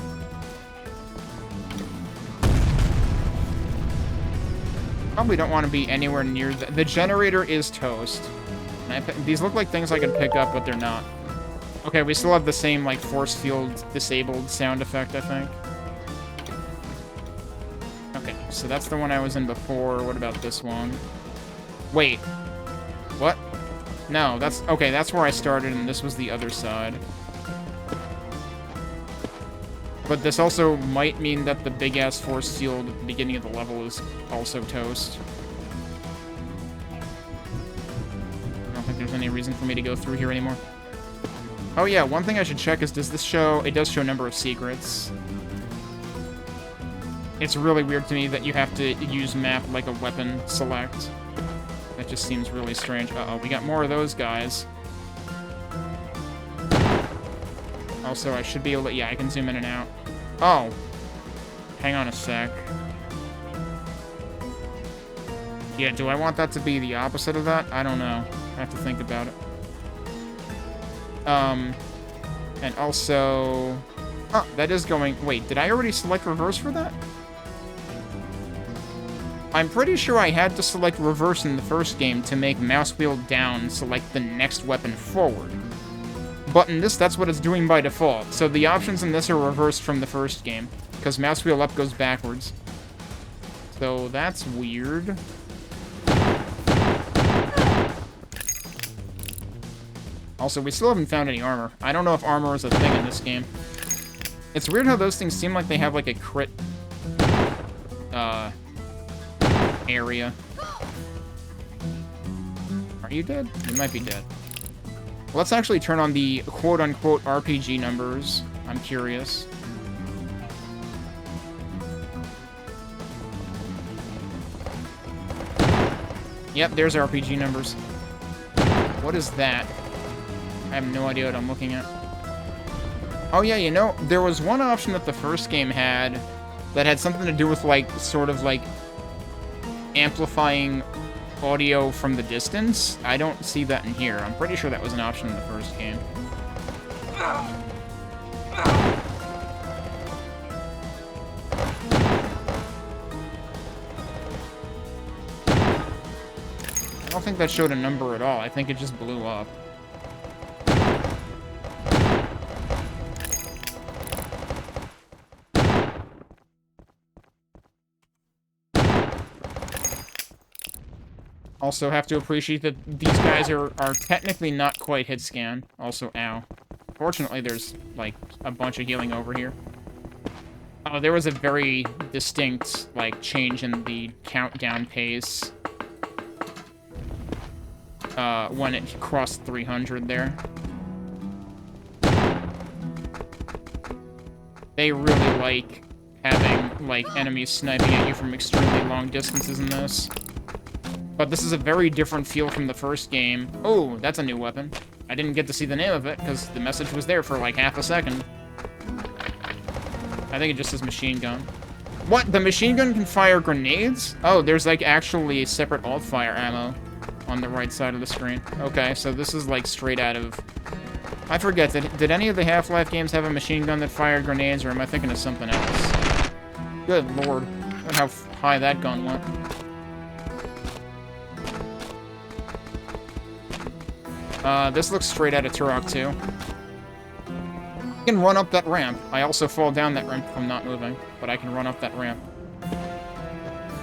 [SPEAKER 1] Probably don't want to be anywhere near the generator is toast. These look like things I could pick up, but they're not. Okay, we still have the same, like, force field disabled sound effect, I think. Okay, so that's the one I was in before. What about this one? Wait. What? No, that's... Okay, that's where I started, and this was the other side. But this also might mean that the big-ass force field at the beginning of the level is also toast. I don't think there's any reason for me to go through here anymore. Oh yeah, one thing I should check is, does this show... It does show a number of secrets. It's really weird to me that you have to use map like a weapon select. That just seems really strange. Uh-oh, we got more of those guys. Also, I should be able to... Yeah, I can zoom in and out. Oh. Hang on a sec. Yeah, do I want that to be the opposite of that? I don't know. I have to think about it. And also... Oh, that is going... Wait, did I already select reverse for that? I'm pretty sure I had to select reverse in the first game to make mouse wheel down select the next weapon forward. But in this, that's what it's doing by default. So the options in this are reversed from the first game, because mouse wheel up goes backwards. So that's weird. Also, we still haven't found any armor. I don't know if armor is a thing in this game. It's weird how those things seem like they have, like, a crit, area. Are you dead? You might be dead. Let's actually turn on the quote-unquote RPG numbers. I'm curious. Yep, there's RPG numbers. What is that? I have no idea what I'm looking at. Oh yeah, you know, there was one option that the first game had that had something to do with, like, sort of, like, amplifying audio from the distance. I don't see that in here. I'm pretty sure that was an option in the first game. I don't think that showed a number at all. I think it just blew up. Also have to appreciate that these guys are technically not quite hit scan. Also, ow. Fortunately, there's, like, a bunch of healing over here. Oh, there was a very distinct, like, change in the countdown pace. When it crossed 300 there. They really like having, like, enemies sniping at you from extremely long distances in this. But this is a very different feel from the first game. Oh, that's a new weapon. I didn't get to see the name of it, because the message was there for, like, half a second. I think it just says machine gun. What? The machine gun can fire grenades? Oh, there's, like, actually separate alt-fire ammo. on the right side of the screen. Okay, so this is like straight out of... I forget, did any of the Half-Life games have a machine gun that fired grenades, or am I thinking of something else? Good lord. Look how high that gun went. This looks straight out of Turok 2. I can run up that ramp. I also fall down that ramp if I'm not moving, but I can run up that ramp.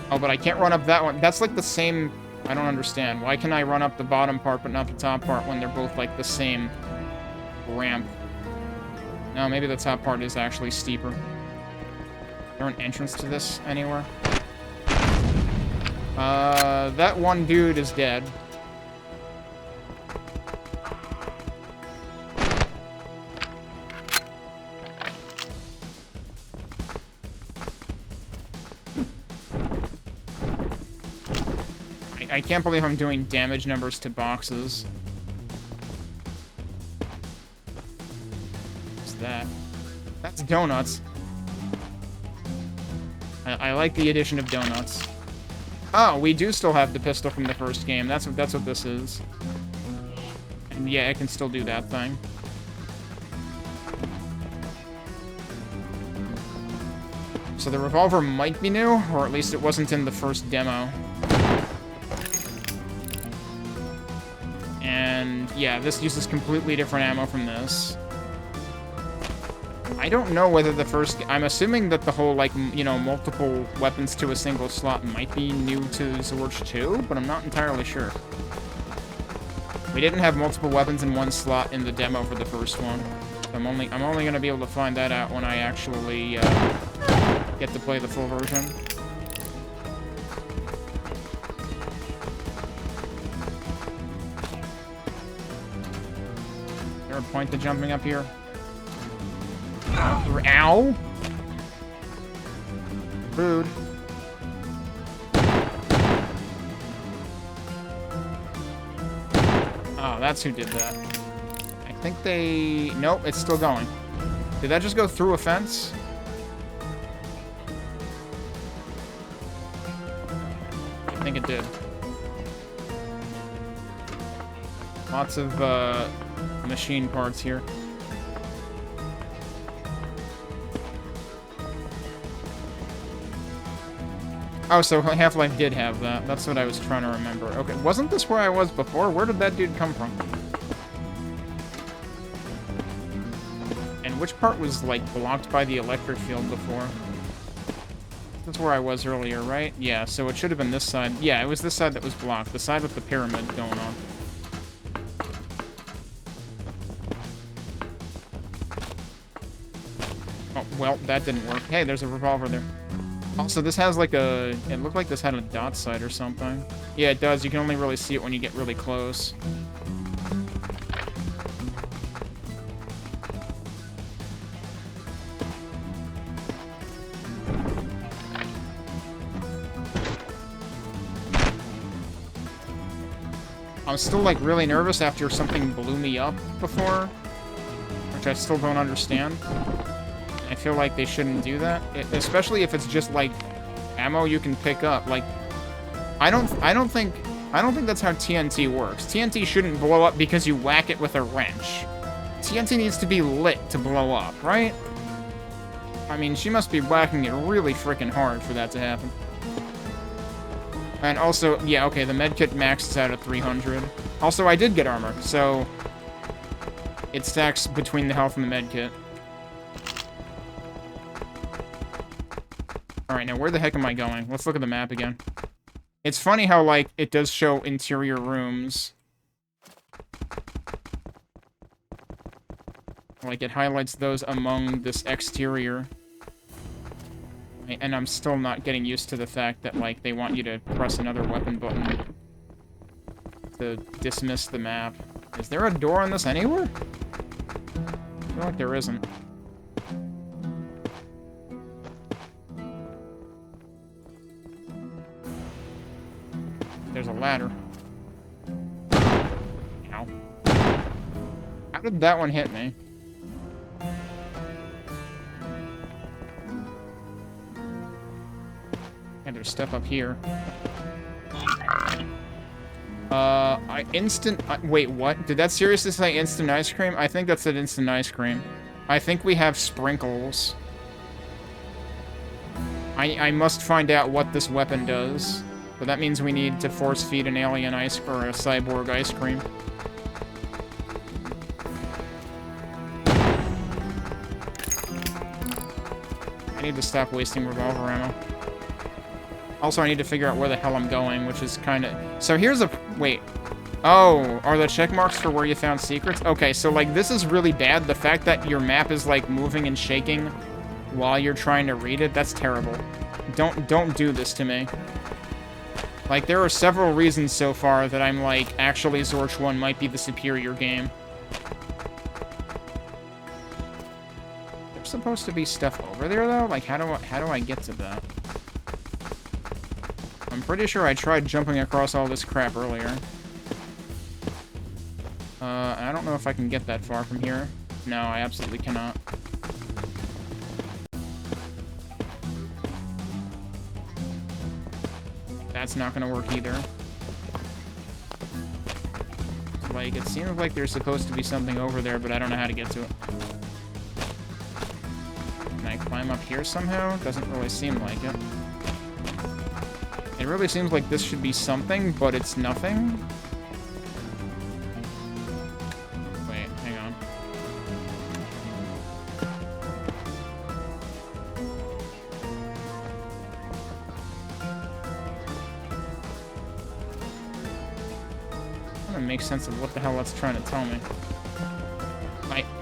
[SPEAKER 1] Oh, but I can't run up that one. That's like the same... I don't understand. Why can I run up the bottom part but not the top part when they're both like the same ramp? No, maybe the top part is actually steeper. Is there an entrance to this anywhere? That one dude is dead. I can't believe I'm doing damage numbers to boxes. What's that? That's donuts. I like the addition of donuts. Oh, we do still have the pistol from the first game. That's what this is. And yeah, I can still do that thing. So the revolver might be new, or at least it wasn't in the first demo. And yeah, this uses completely different ammo from this. I don't know whether the first... I'm assuming that the whole, like, you know, multiple weapons to a single slot might be new to Zortch 2, but I'm not entirely sure. We didn't have multiple weapons in one slot in the demo for the first one. I'm only gonna be able to find that out when I actually get to play the full version. Is there a point to jumping up here? Ow! Rude. Oh, that's who did that. I think they... Nope, it's still going. Did that just go through a fence? I think it did. Lots of, machine parts here. Oh, so Half-Life did have that. That's what I was trying to remember. Okay, wasn't this where I was before? Where did that dude come from? And which part was, like, blocked by the electric field before? That's where I was earlier, right? Yeah, so it should have been this side. Yeah, it was this side that was blocked. The side with the pyramid going on. Oh, well, that didn't work. Hey, there's a revolver there. Also, this has like a... It looked like this had a dot sight or something. Yeah, it does. You can only really see it when you get really close. I'm still like really nervous after something blew me up before, which I still don't understand. I feel like they shouldn't do that, especially if it's just like ammo you can pick up. Like, I don't think that's how TNT works. TNT shouldn't blow up because you whack it with a wrench. TNT needs to be lit to blow up, right? I mean, she must be whacking it really freaking hard for that to happen. And also, yeah, okay, the medkit maxes out at 300. Also, I did get armor, so it stacks between the health and the medkit. Alright, now where the heck am I going? Let's look at the map again. It's funny how, like, it does show interior rooms. Like, it highlights those among this exterior. And I'm still not getting used to the fact that, like, they want you to press another weapon button to dismiss the map. Is there a door on this anywhere? I feel like there isn't. There's a ladder. Ow. How did that one hit me? And there's stuff up here. Wait, what? Did that seriously say instant ice cream? I think that said instant ice cream. I think we have sprinkles. I must find out what this weapon does. But that means we need to force feed an alien ice, or a cyborg ice cream. I need to stop wasting revolver ammo. Also, I need to figure out where the hell I'm going, which is kind of... So here's a... Wait. Oh, are the check marks for where you found secrets? Okay, so, like, this is really bad. The fact that your map is, like, moving and shaking while you're trying to read it, that's terrible. Don't do this to me. Like, there are several reasons so far that I'm like, actually, Zortch 1 might be the superior game. There's supposed to be stuff over there, though? Like, how do I get to that? I'm pretty sure I tried jumping across all this crap earlier. I don't know if I can get that far from here. No, I absolutely cannot. That's not gonna work either. Like, it seems like there's supposed to be something over there, but I don't know how to get to it. Can I climb up here somehow? Doesn't really seem like it. It really seems like this should be something, but it's nothing. Wait, hang on. Make sense of what the hell that's trying to tell me.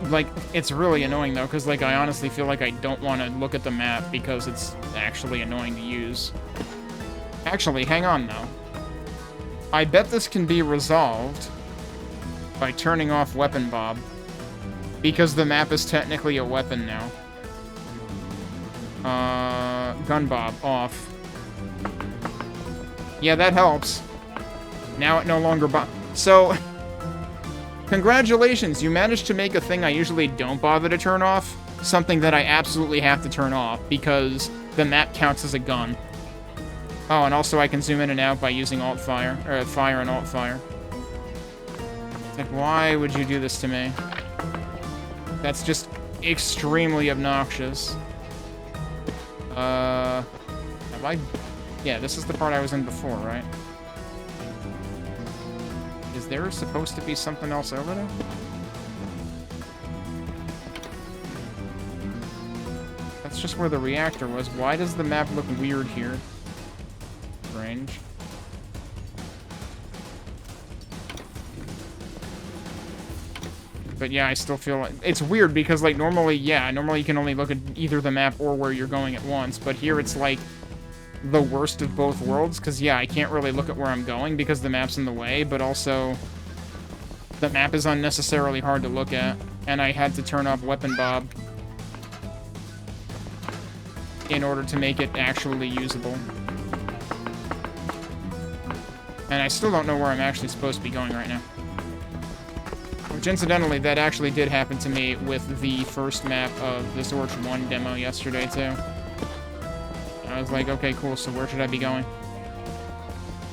[SPEAKER 1] Like, it's really annoying, though, because, like, I honestly feel like I don't want to look at the map because it's actually annoying to use. Actually, hang on, though. I bet this can be resolved by turning off Weapon Bob, because the map is technically a weapon now. Gun Bob, off. Yeah, that helps. Now it no longer So, congratulations, you managed to make a thing I usually don't bother to turn off, something that I absolutely have to turn off, because the map counts as a gun. Oh, and also I can zoom in and out by using Alt-Fire, or Fire and Alt-Fire. Like, why would you do this to me? That's just extremely obnoxious. Have I... Yeah, this is the part I was in before, right? Is there supposed to be something else over there? That's just where the reactor was. Why does the map look weird here? Strange. But yeah, I still feel like... It's weird because, like, normally you can only look at either the map or where you're going at once. But here it's, like, the worst of both worlds, because, yeah, I can't really look at where I'm going because the map's in the way, but also the map is unnecessarily hard to look at, and I had to turn off Weapon Bob in order to make it actually usable. And I still don't know where I'm actually supposed to be going right now. Which, incidentally, that actually did happen to me with the first map of the Zortch 1 demo yesterday, too. I was like, okay, cool, so where should I be going?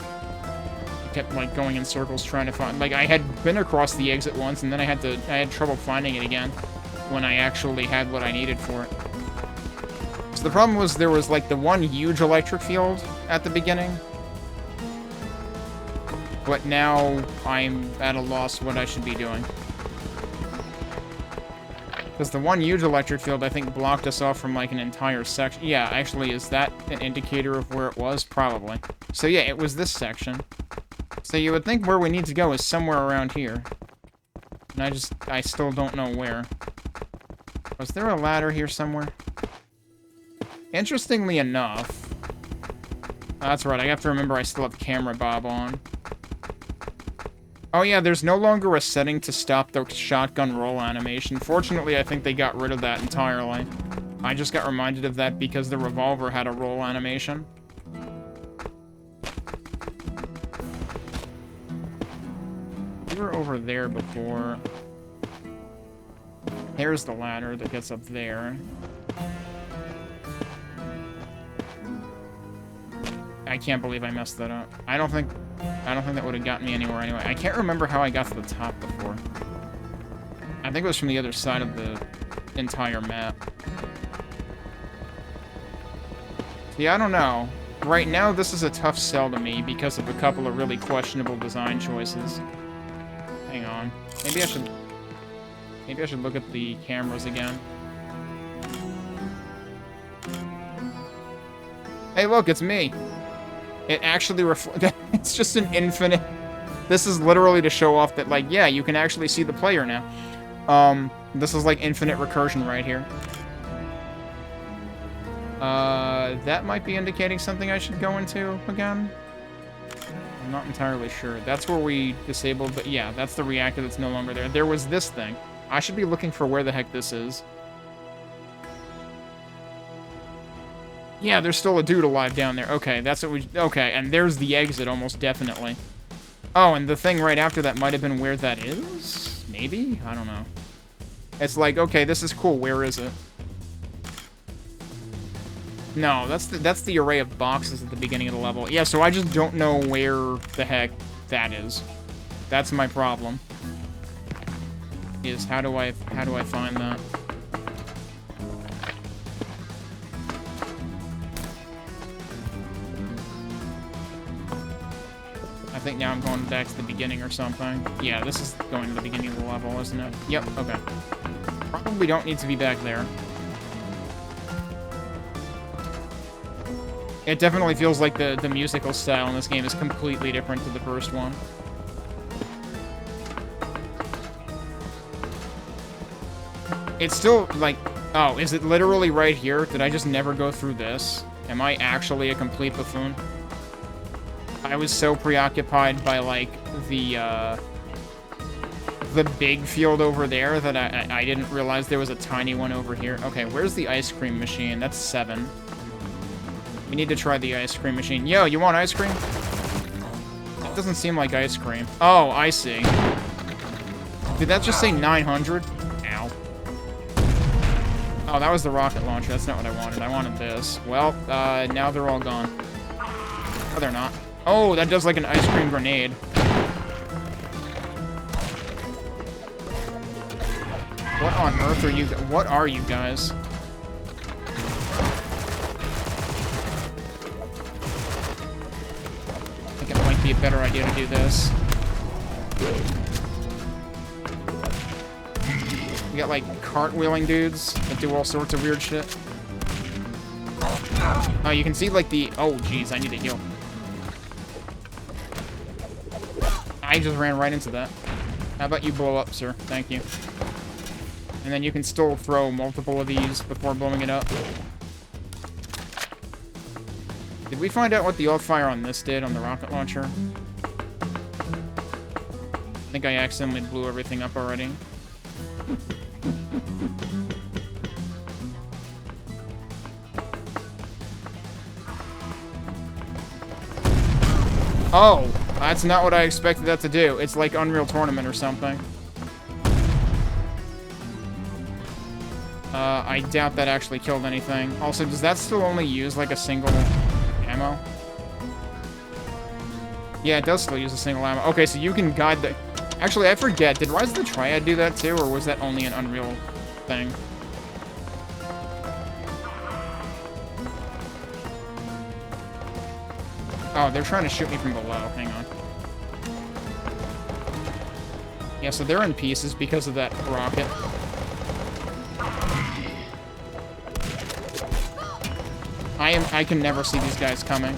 [SPEAKER 1] I kept, like, going in circles trying to find... Like, I had been across the exit once, and then I had trouble finding it again when I actually had what I needed for it. So the problem was there was, like, the one huge electric field at the beginning. But now I'm at a loss what I should be doing. Because the one huge electric field, I think, blocked us off from, like, an entire section. Yeah, actually, is that an indicator of where it was? Probably. So, yeah, it was this section. So you would think where we need to go is somewhere around here. And I still don't know where. Was there a ladder here somewhere? Interestingly enough... that's right, I have to remember I still have Camera Bob on. Oh yeah, there's no longer a setting to stop the shotgun roll animation. Fortunately, I think they got rid of that entirely. I just got reminded of that because the revolver had a roll animation. We were over there before. Here's the ladder that gets up there. I can't believe I messed that up. I don't think that would have gotten me anywhere anyway. I can't remember how I got to the top before. I think it was from the other side of the entire map. See, I don't know. Right now, this is a tough sell to me because of a couple of really questionable design choices. Hang on. Maybe I should look at the cameras again. Hey, look, it's me. It actually it's just an infinite... This is literally to show off that, like, yeah, you can actually see the player now. This is, like, infinite recursion right here. That might be indicating something I should go into again. I'm not entirely sure. That's where we disabled, but yeah, that's the reactor that's no longer there. There was this thing. I should be looking for where the heck this is. Yeah, there's still a dude alive down there. Okay, that's what we... Okay, and there's the exit, almost definitely. Oh, and the thing right after that might have been where that is? Maybe? I don't know. It's like, okay, this is cool. Where is it? No, that's the array of boxes at the beginning of the level. Yeah, so I just don't know where the heck that is. That's my problem. Is how do I find that? I think now I'm going back to the beginning or something. Yeah, this is going to the beginning of the level, isn't it? Yep, okay. Probably don't need to be back there. It definitely feels like the musical style in this game is completely different to the first one. It's still, like... Oh, is it literally right here? Did I just never go through this? Am I actually a complete buffoon? I was so preoccupied by, like, the big field over there that I didn't realize there was a tiny one over here. Okay, where's the ice cream machine? That's 7. We need to try the ice cream machine. Yo, you want ice cream? It doesn't seem like ice cream. Oh, I see. Did that just say 900? Ow. Oh, that was the rocket launcher. That's not what I wanted. I wanted this. Well, now they're all gone. Oh, they're not. Oh, that does like an ice cream grenade. What on earth are you... What are you guys? I think it might be a better idea to do this. We got, like, cartwheeling dudes that do all sorts of weird shit. Oh, you can see, like, the... Oh, jeez, I need to heal. I just ran right into that. How about you blow up, sir? Thank you. And then you can still throw multiple of these before blowing it up. Did we find out what the alt-fire on this did, on the rocket launcher? I think I accidentally blew everything up already. Oh! That's not what I expected that to do. It's like Unreal Tournament or something. I doubt that actually killed anything. Also, does that still only use, like, a single ammo? Yeah, it does still use a single ammo. Okay, so you can guide the... Actually, I forget. Did Rise of the Triad do that too, or was that only an Unreal thing? Oh, they're trying to shoot me from below. Hang on. Yeah, so they're in pieces because of that rocket. I can never see these guys coming.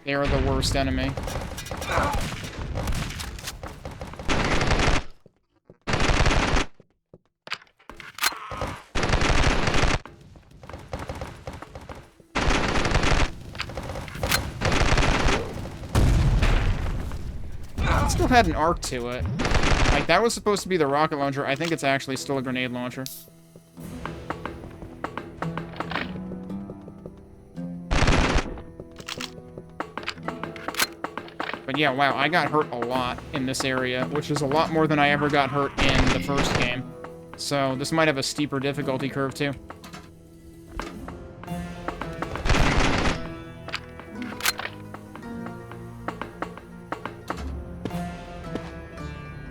[SPEAKER 1] They are the worst enemy. It still had an arc to it. Like, that was supposed to be the rocket launcher. I think it's actually still a grenade launcher. But yeah, wow, I got hurt a lot in this area, which is a lot more than I ever got hurt in the first game. So, this might have a steeper difficulty curve, too.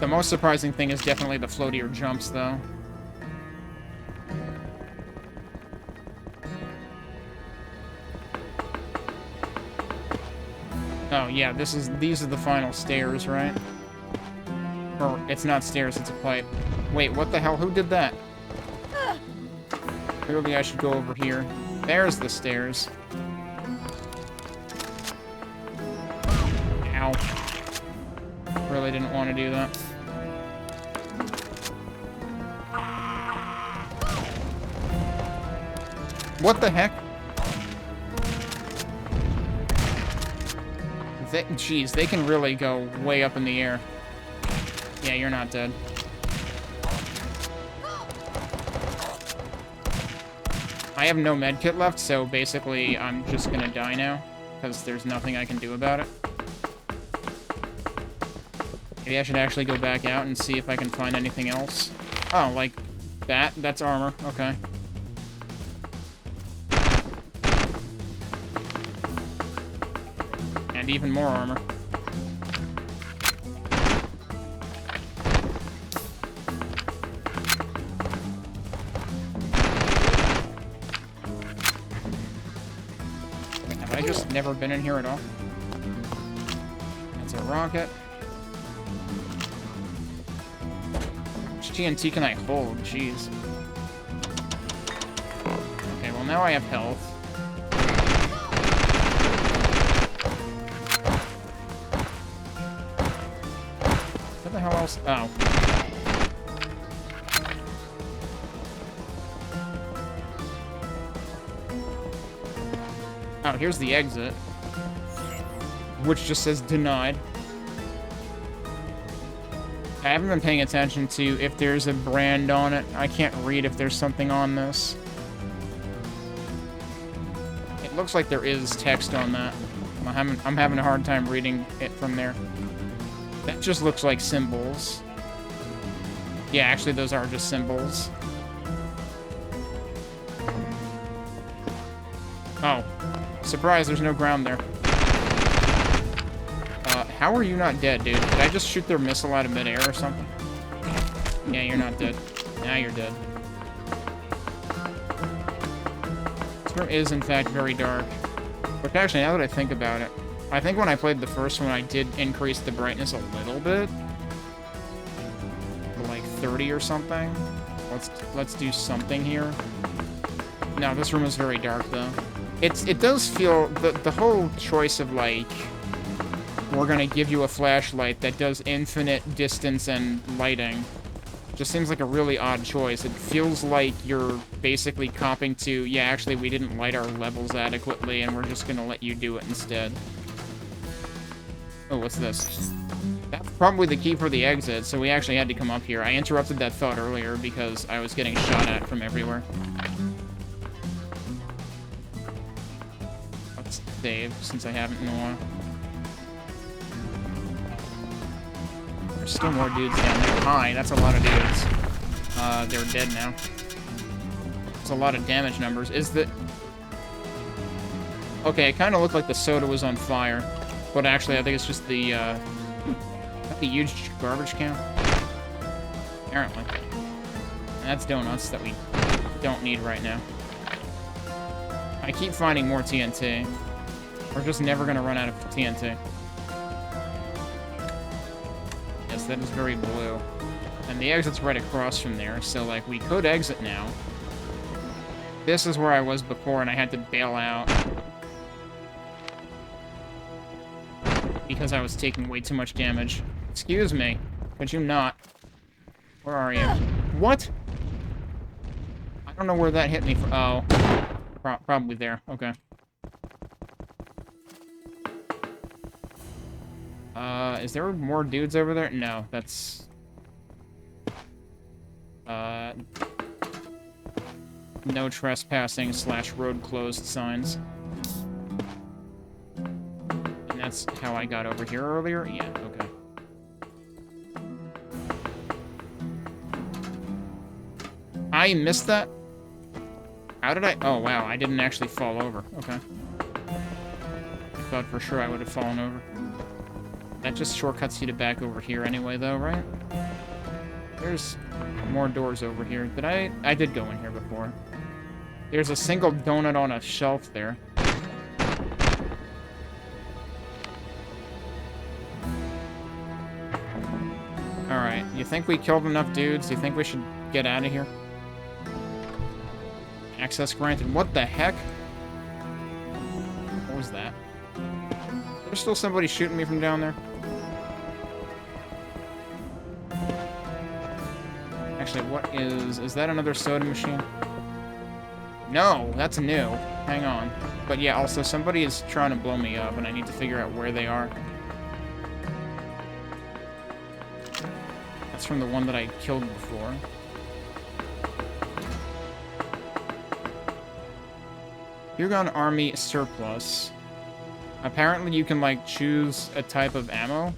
[SPEAKER 1] The most surprising thing is definitely the floatier jumps, though. Oh, yeah, these are the final stairs, right? Or, it's not stairs, it's a pipe. Wait, what the hell? Who did that? Clearly I should go over here. There's the stairs. Ow. Really didn't want to do that. What the heck? Jeez, they can really go way up in the air. Yeah, you're not dead. I have no medkit left, so basically I'm just gonna die now, because there's nothing I can do about it. Maybe I should actually go back out and see if I can find anything else. Oh, like that? That's armor. Okay. And even more armor. Have I just never been in here at all? That's a rocket. How much TNT can I hold? Jeez. Okay, well now I have health. What the hell else? Oh. Oh, here's the exit. Which just says denied. I haven't been paying attention to if there's a brand on it. I can't read if there's something on this. It looks like there is text on that. I'm having a hard time reading it from there. That just looks like symbols. Yeah, actually, those are just symbols. Oh. Surprise, there's no ground there. How are you not dead, dude? Did I just shoot their missile out of midair or something? Yeah, you're not dead. Now you're dead. This room is, in fact, very dark. But actually, now that I think about it, I think when I played the first one, I did increase the brightness a little bit. To like 30 or something. Let's do something here. No, this room is very dark, though. It does feel... The whole choice of, like... We're gonna give you a flashlight that does infinite distance and lighting. Just seems like a really odd choice. It feels like you're basically copping to, yeah, actually, we didn't light our levels adequately, and we're just gonna let you do it instead. Oh, what's this? That's probably the key for the exit, so we actually had to come up here. I interrupted that thought earlier because I was getting shot at from everywhere. Let's save, since I haven't in a while. There's still more dudes down there. Hi, that's a lot of dudes. They're dead now. That's a lot of damage numbers. Is the... Okay, it kind of looked like the soda was on fire. But actually, I think it's just the, the huge garbage can. Apparently. And that's donuts that we don't need right now. I keep finding more TNT. We're just never gonna run out of TNT. Yes, that is very blue. And the exit's right across from there, so, like, we could exit now. This is where I was before, and I had to bail out. Because I was taking way too much damage. Excuse me. Could you not? Where are you? What? I don't know where that hit me from. Oh. Probably there. Okay. Is there more dudes over there? No, that's... no trespassing / road closed signs. And that's how I got over here earlier? Yeah, okay. I missed that? How did I... Oh, wow, I didn't actually fall over. Okay. I thought for sure I would have fallen over. That just shortcuts you to back over here anyway, though, right? There's more doors over here. I did go in here before. There's a single donut on a shelf there. Alright, you think we killed enough dudes? You think we should get out of here? Access granted. What the heck? What was that? There's still somebody shooting me from down there? Actually, what is that another soda machine? No, that's new. Hang on. But yeah, also somebody is trying to blow me up and I need to figure out where they are. That's from the one that I killed before. Hugon Army Surplus. Apparently you can, like, choose a type of ammo.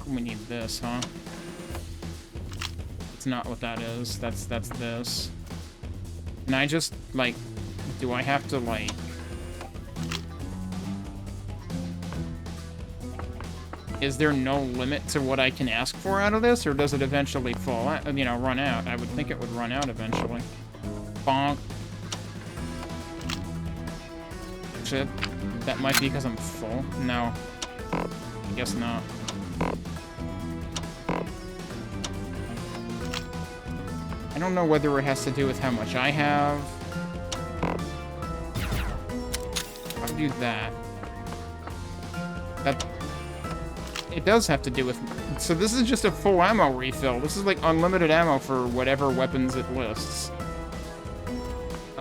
[SPEAKER 1] We need this, huh? It's not what that is. That's this. Can I just, like... Do I have to, like... Is there no limit to what I can ask for out of this? Or does it eventually fall out, you know, run out? I would think it would run out eventually. Bonk. Shit. That might be because I'm full. No. I guess not. I don't know whether it has to do with how much I have. I'll do that. It does have to do with... So this is just a full ammo refill. This is like unlimited ammo for whatever weapons it lists.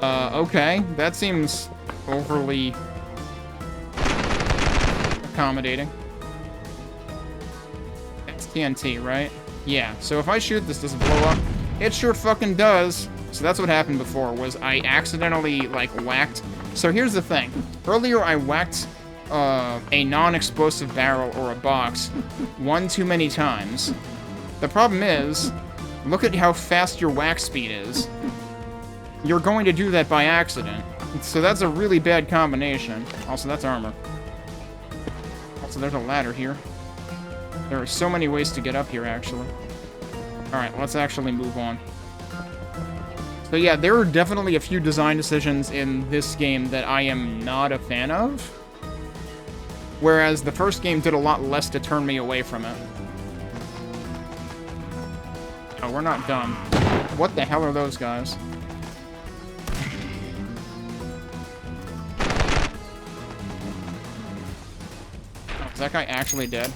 [SPEAKER 1] Okay. That seems overly accommodating. That's TNT, right? Yeah. So if I shoot this, does it blow up? It sure fucking does. So that's what happened before, was I accidentally, like, whacked... So here's the thing. Earlier I whacked... a non-explosive barrel or a box one too many times. The problem is, look at how fast your whack speed is. You're going to do that by accident. So that's a really bad combination. Also, that's armor. Also, there's a ladder here. There are so many ways to get up here, actually. Alright, let's actually move on. So yeah, there are definitely a few design decisions in this game that I am not a fan of. Whereas the first game did a lot less to turn me away from it. Oh, we're not done. What the hell are those guys? Oh, is that guy actually dead?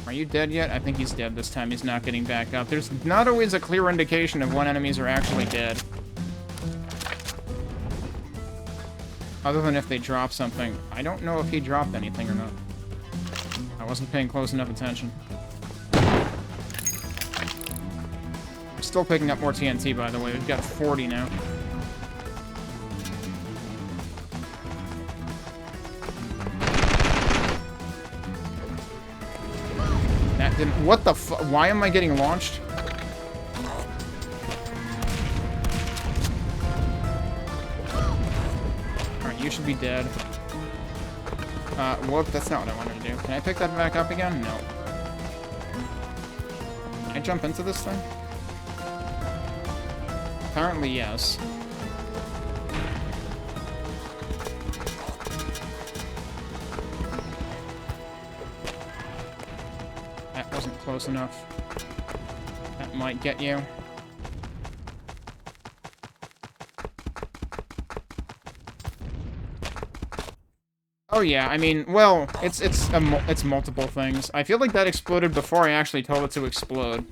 [SPEAKER 1] Are you dead yet? I think he's dead this time. He's not getting back up. There's not always a clear indication of when enemies are actually dead. Other than if they drop something. I don't know if he dropped anything or not. I wasn't paying close enough attention. I'm still picking up more TNT, by the way. We've got 40 now. What the fu- Why am I getting launched? Alright, you should be dead. Whoop, that's not what I wanted to do. Can I pick that back up again? No. Can I jump into this thing? Apparently, yes. Close enough. That might get you. Oh yeah, I mean, well, it's multiple things. I feel like that exploded before I actually told it to explode.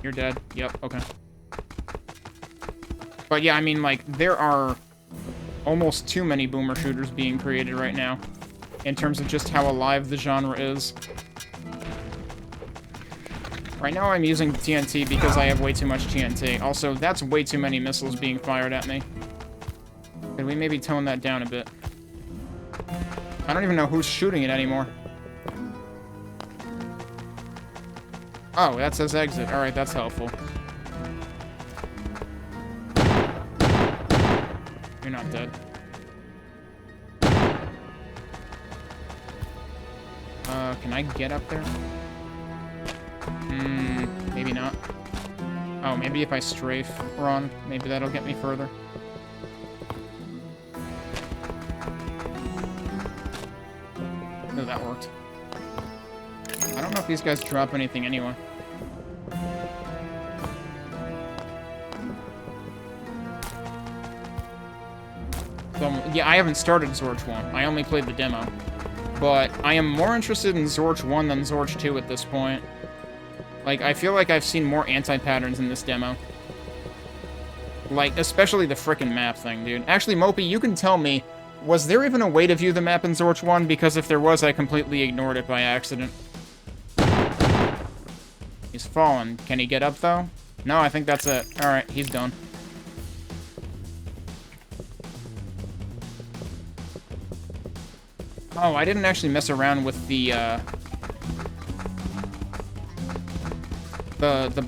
[SPEAKER 1] You're dead. Yep, okay. But yeah, I mean, like, there are almost too many boomer shooters being created right now, in terms of just how alive the genre is. Right now I'm using TNT because I have way too much TNT. Also, that's way too many missiles being fired at me. Could we maybe tone that down a bit? I don't even know who's shooting it anymore. Oh, that says exit. Alright, that's helpful. You're not dead. Can I get up there? Maybe not. Oh, maybe if I strafe run, maybe that'll get me further. Oh, that worked. I don't know if these guys drop anything anyway. So, yeah, I haven't started Zortch 1. I only played the demo. But I am more interested in Zortch 1 than Zortch 2 at this point. Like, I feel like I've seen more anti-patterns in this demo. Like, especially the frickin' map thing, dude. Actually, Mopey, you can tell me, was there even a way to view the map in Zortch 1? Because if there was, I completely ignored it by accident. He's fallen. Can he get up, though? No, I think that's it. Alright, he's done. Oh, I didn't actually mess around with the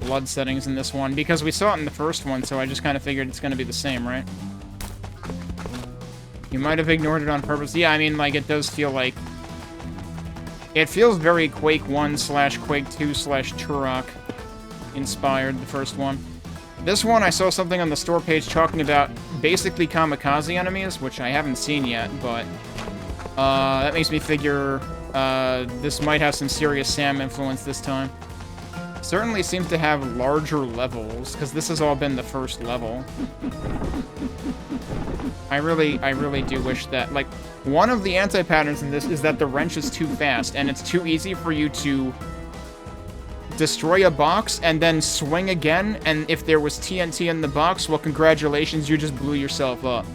[SPEAKER 1] blood settings in this one, because we saw it in the first one, so I just kind of figured it's going to be the same, right? You might have ignored it on purpose. Yeah, I mean, like, it does feel like... It feels very Quake 1 / Quake 2 / Turok inspired, the first one. This one, I saw something on the store page talking about basically kamikaze enemies, which I haven't seen yet, but... that makes me figure, this might have some serious Sam influence this time. Certainly seems to have larger levels, because this has all been the first level. I really do wish that, like, one of the anti-patterns in this is that the wrench is too fast, and it's too easy for you to destroy a box and then swing again, and if there was TNT in the box, well, congratulations, you just blew yourself up.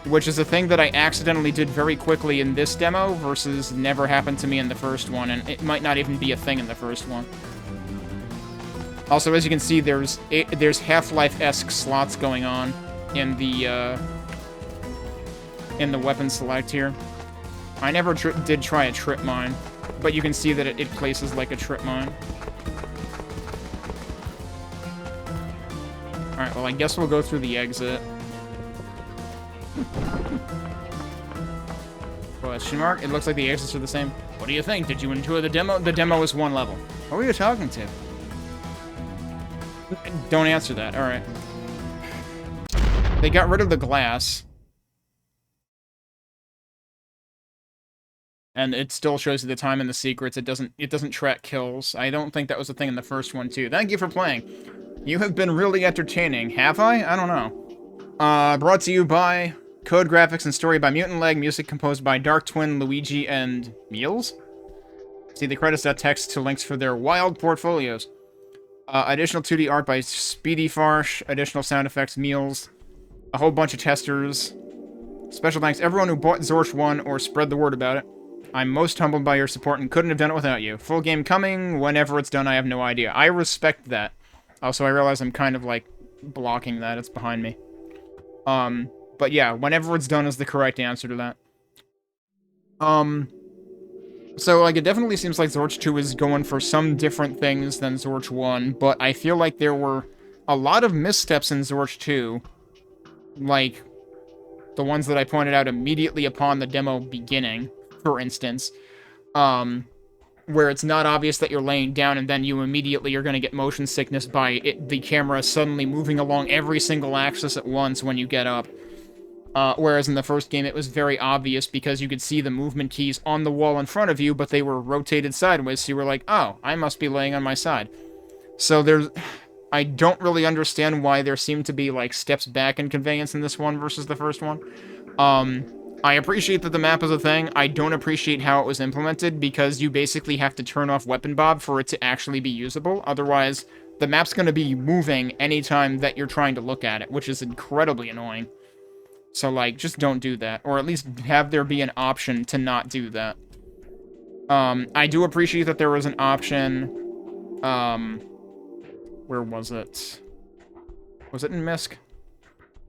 [SPEAKER 1] Which is a thing that I accidentally did very quickly in this demo versus never happened to me in the first one, and it might not even be a thing in the first one. Also, as you can see, there's Half-Life-esque slots going on in the weapon select here. I never did try a trip mine, but you can see that it places like a trip mine. Alright, well, I guess we'll go through the exit. Question mark? It looks like the exits are the same. What do you think? Did you enjoy the demo? The demo is one level. Who are you talking to? Don't answer that. Alright. They got rid of the glass. And it still shows you the time and the secrets. It doesn't track kills. I don't think that was a thing in the first one, too. Thank you for playing. You have been really entertaining. Have I? I don't know. Brought to you by Code Graphics and Story by Mutant Leg. Music composed by Dark Twin, Luigi, and Meals. See the credits, that text to links for their wild portfolios. Additional 2D art by Speedy Farsh. Additional sound effects, Meals. A whole bunch of testers. Special thanks to everyone who bought Zortch 1 or spread the word about it. I'm most humbled by your support and couldn't have done it without you. Full game coming. Whenever it's done, I have no idea. I respect that. Also, I realize I'm kind of, like, blocking that. It's behind me. But yeah, whenever it's done is the correct answer to that. So, like, it definitely seems like Zortch 2 is going for some different things than Zortch 1, but I feel like there were a lot of missteps in Zortch 2, like the ones that I pointed out immediately upon the demo beginning, for instance, where it's not obvious that you're laying down and then you immediately are going to get motion sickness by the camera suddenly moving along every single axis at once when you get up. Whereas in the first game, it was very obvious because you could see the movement keys on the wall in front of you, but they were rotated sideways, so you were like, oh, I must be laying on my side. So I don't really understand why there seem to be, like, steps back in conveyance in this one versus the first one. I appreciate that the map is a thing. I don't appreciate how it was implemented, because you basically have to turn off Weapon Bob for it to actually be usable. Otherwise, the map's going to be moving anytime that you're trying to look at it, which is incredibly annoying. So, like, just don't do that. Or at least have there be an option to not do that. I do appreciate that there was an option... where was it? Was it in MISC?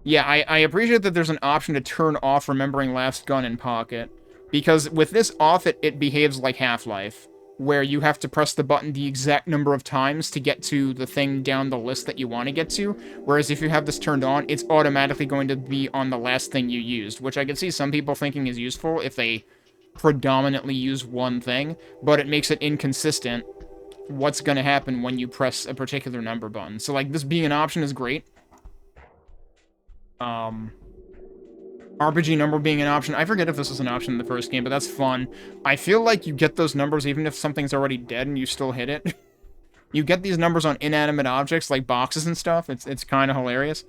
[SPEAKER 1] Yeah, I appreciate that there's an option to turn off Remembering Last Gun in Pocket. Because with this off, it behaves like Half-Life. where you have to press the button the exact number of times to get to the thing down the list that you want to get to, whereas if you have this turned on, it's automatically going to be on the last thing you used, which I can see some people thinking is useful if they predominantly use one thing, but it makes it inconsistent what's going to happen when you press a particular number button. So, like, this being an option is great. RPG number being an option. I forget if this was an option in the first game, but that's fun. I feel like you get those numbers even if something's already dead and you still hit it. You get these numbers on inanimate objects like boxes and stuff. It's kind of hilarious.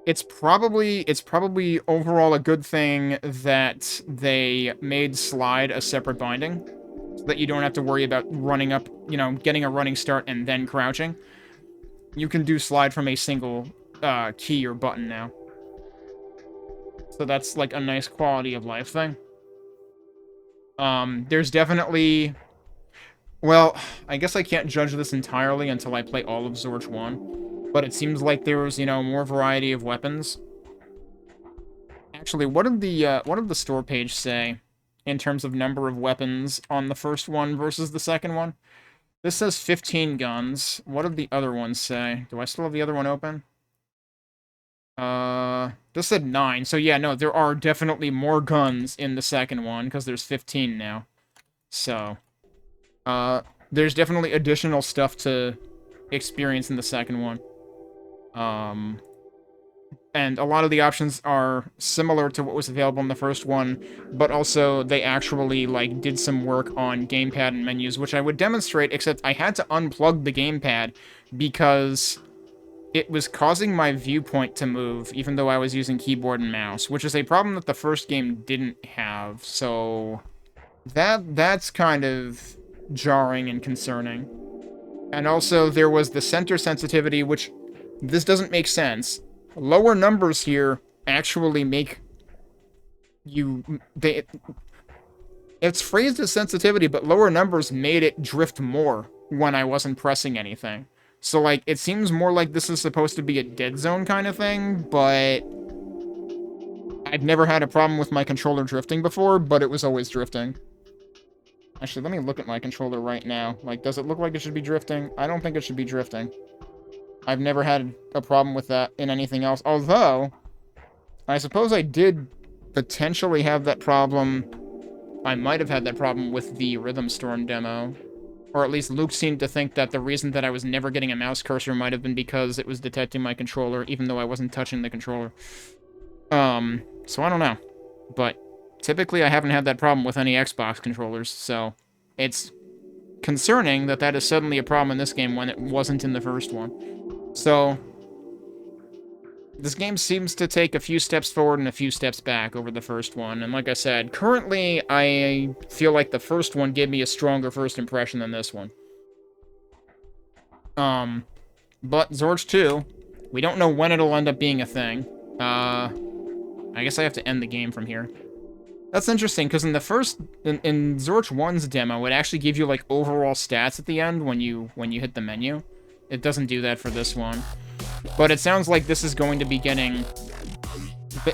[SPEAKER 1] It's probably overall a good thing that they made slide a separate binding, so that you don't have to worry about running up, you know, getting a running start and then crouching. You can do slide from a single key or button now. So that's like a nice quality of life thing. There's definitely... Well, I guess I can't judge this entirely until I play all of Zortch 1. But it seems like there's, you know, more variety of weapons. Actually, what did the store page say in terms of number of weapons on the first one versus the second one? This says 15 guns. What did the other ones say? Do I still have the other one open? This said 9. So yeah, no, there are definitely more guns in the second one, because there's 15 now. So, there's definitely additional stuff to experience in the second one. And a lot of the options are similar to what was available in the first one, but also they actually, like, did some work on gamepad and menus, which I would demonstrate, except I had to unplug the gamepad because it was causing my viewpoint to move, even though I was using keyboard and mouse, which is a problem that the first game didn't have, so that's kind of jarring and concerning. And also, there was the center sensitivity, which this doesn't make sense. Lower numbers here actually make you... It's phrased as sensitivity, but lower numbers made it drift more when I wasn't pressing anything. So, like, it seems more like this is supposed to be a dead zone kind of thing, but I've never had a problem with my controller drifting before, but it was always drifting. Actually, let me look at my controller right now. Like, does it look like it should be drifting? I don't think it should be drifting. I've never had a problem with that in anything else. Although, I suppose I did potentially have that problem. I might have had that problem with the Rhythm Storm demo. Or at least Luke seemed to think that the reason that I was never getting a mouse cursor might have been because it was detecting my controller, even though I wasn't touching the controller. So I don't know. But typically I haven't had that problem with any Xbox controllers, so it's concerning that that is suddenly a problem in this game when it wasn't in the first one. So, this game seems to take a few steps forward and a few steps back over the first one, and like I said, currently I feel like the first one gave me a stronger first impression than this one. But Zortch 2, we don't know when it'll end up being a thing. I guess I have to end the game from here. That's interesting, because in the first, in Zortch 1's demo, it actually gave you, like, overall stats at the end when you hit the menu. It doesn't do that for this one. But it sounds like this is going to be getting...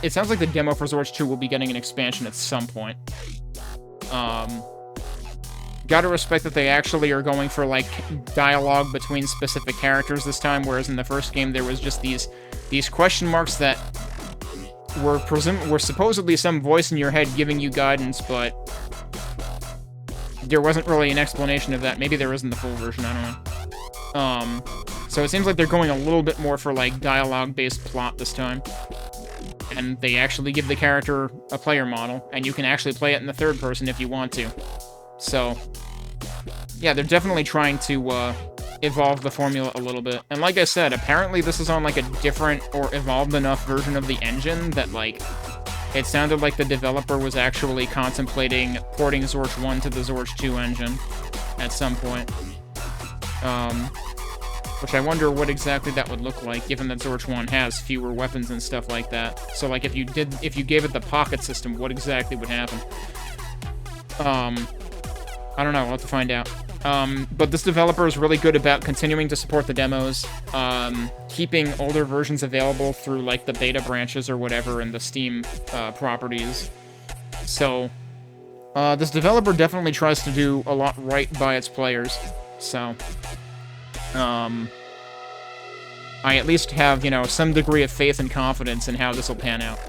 [SPEAKER 1] It sounds like the demo for Zortch 2 will be getting an expansion at some point. Gotta respect that they actually are going for, like, dialogue between specific characters this time, whereas in the first game there was just these question marks that were supposedly some voice in your head giving you guidance, but there wasn't really an explanation of that. Maybe there isn't the full version, I don't know. So it seems like they're going a little bit more for, like, dialogue-based plot this time. And they actually give the character a player model, and you can actually play it in the third person if you want to. So, yeah, they're definitely trying to, evolve the formula a little bit. And like I said, apparently this is on, like, a different or evolved enough version of the engine that, like, it sounded like the developer was actually contemplating porting Zortch 1 to the Zortch 2 engine at some point. Which I wonder what exactly that would look like, given that Zortch 1 has fewer weapons and stuff like that. So, like, if you gave it the pocket system, what exactly would happen? I don't know, we'll have to find out. But this developer is really good about continuing to support the demos, keeping older versions available through, like, the beta branches or whatever in the Steam, properties. So, This developer definitely tries to do a lot right by its players, so, I at least have, you know, some degree of faith and confidence in how this will pan out.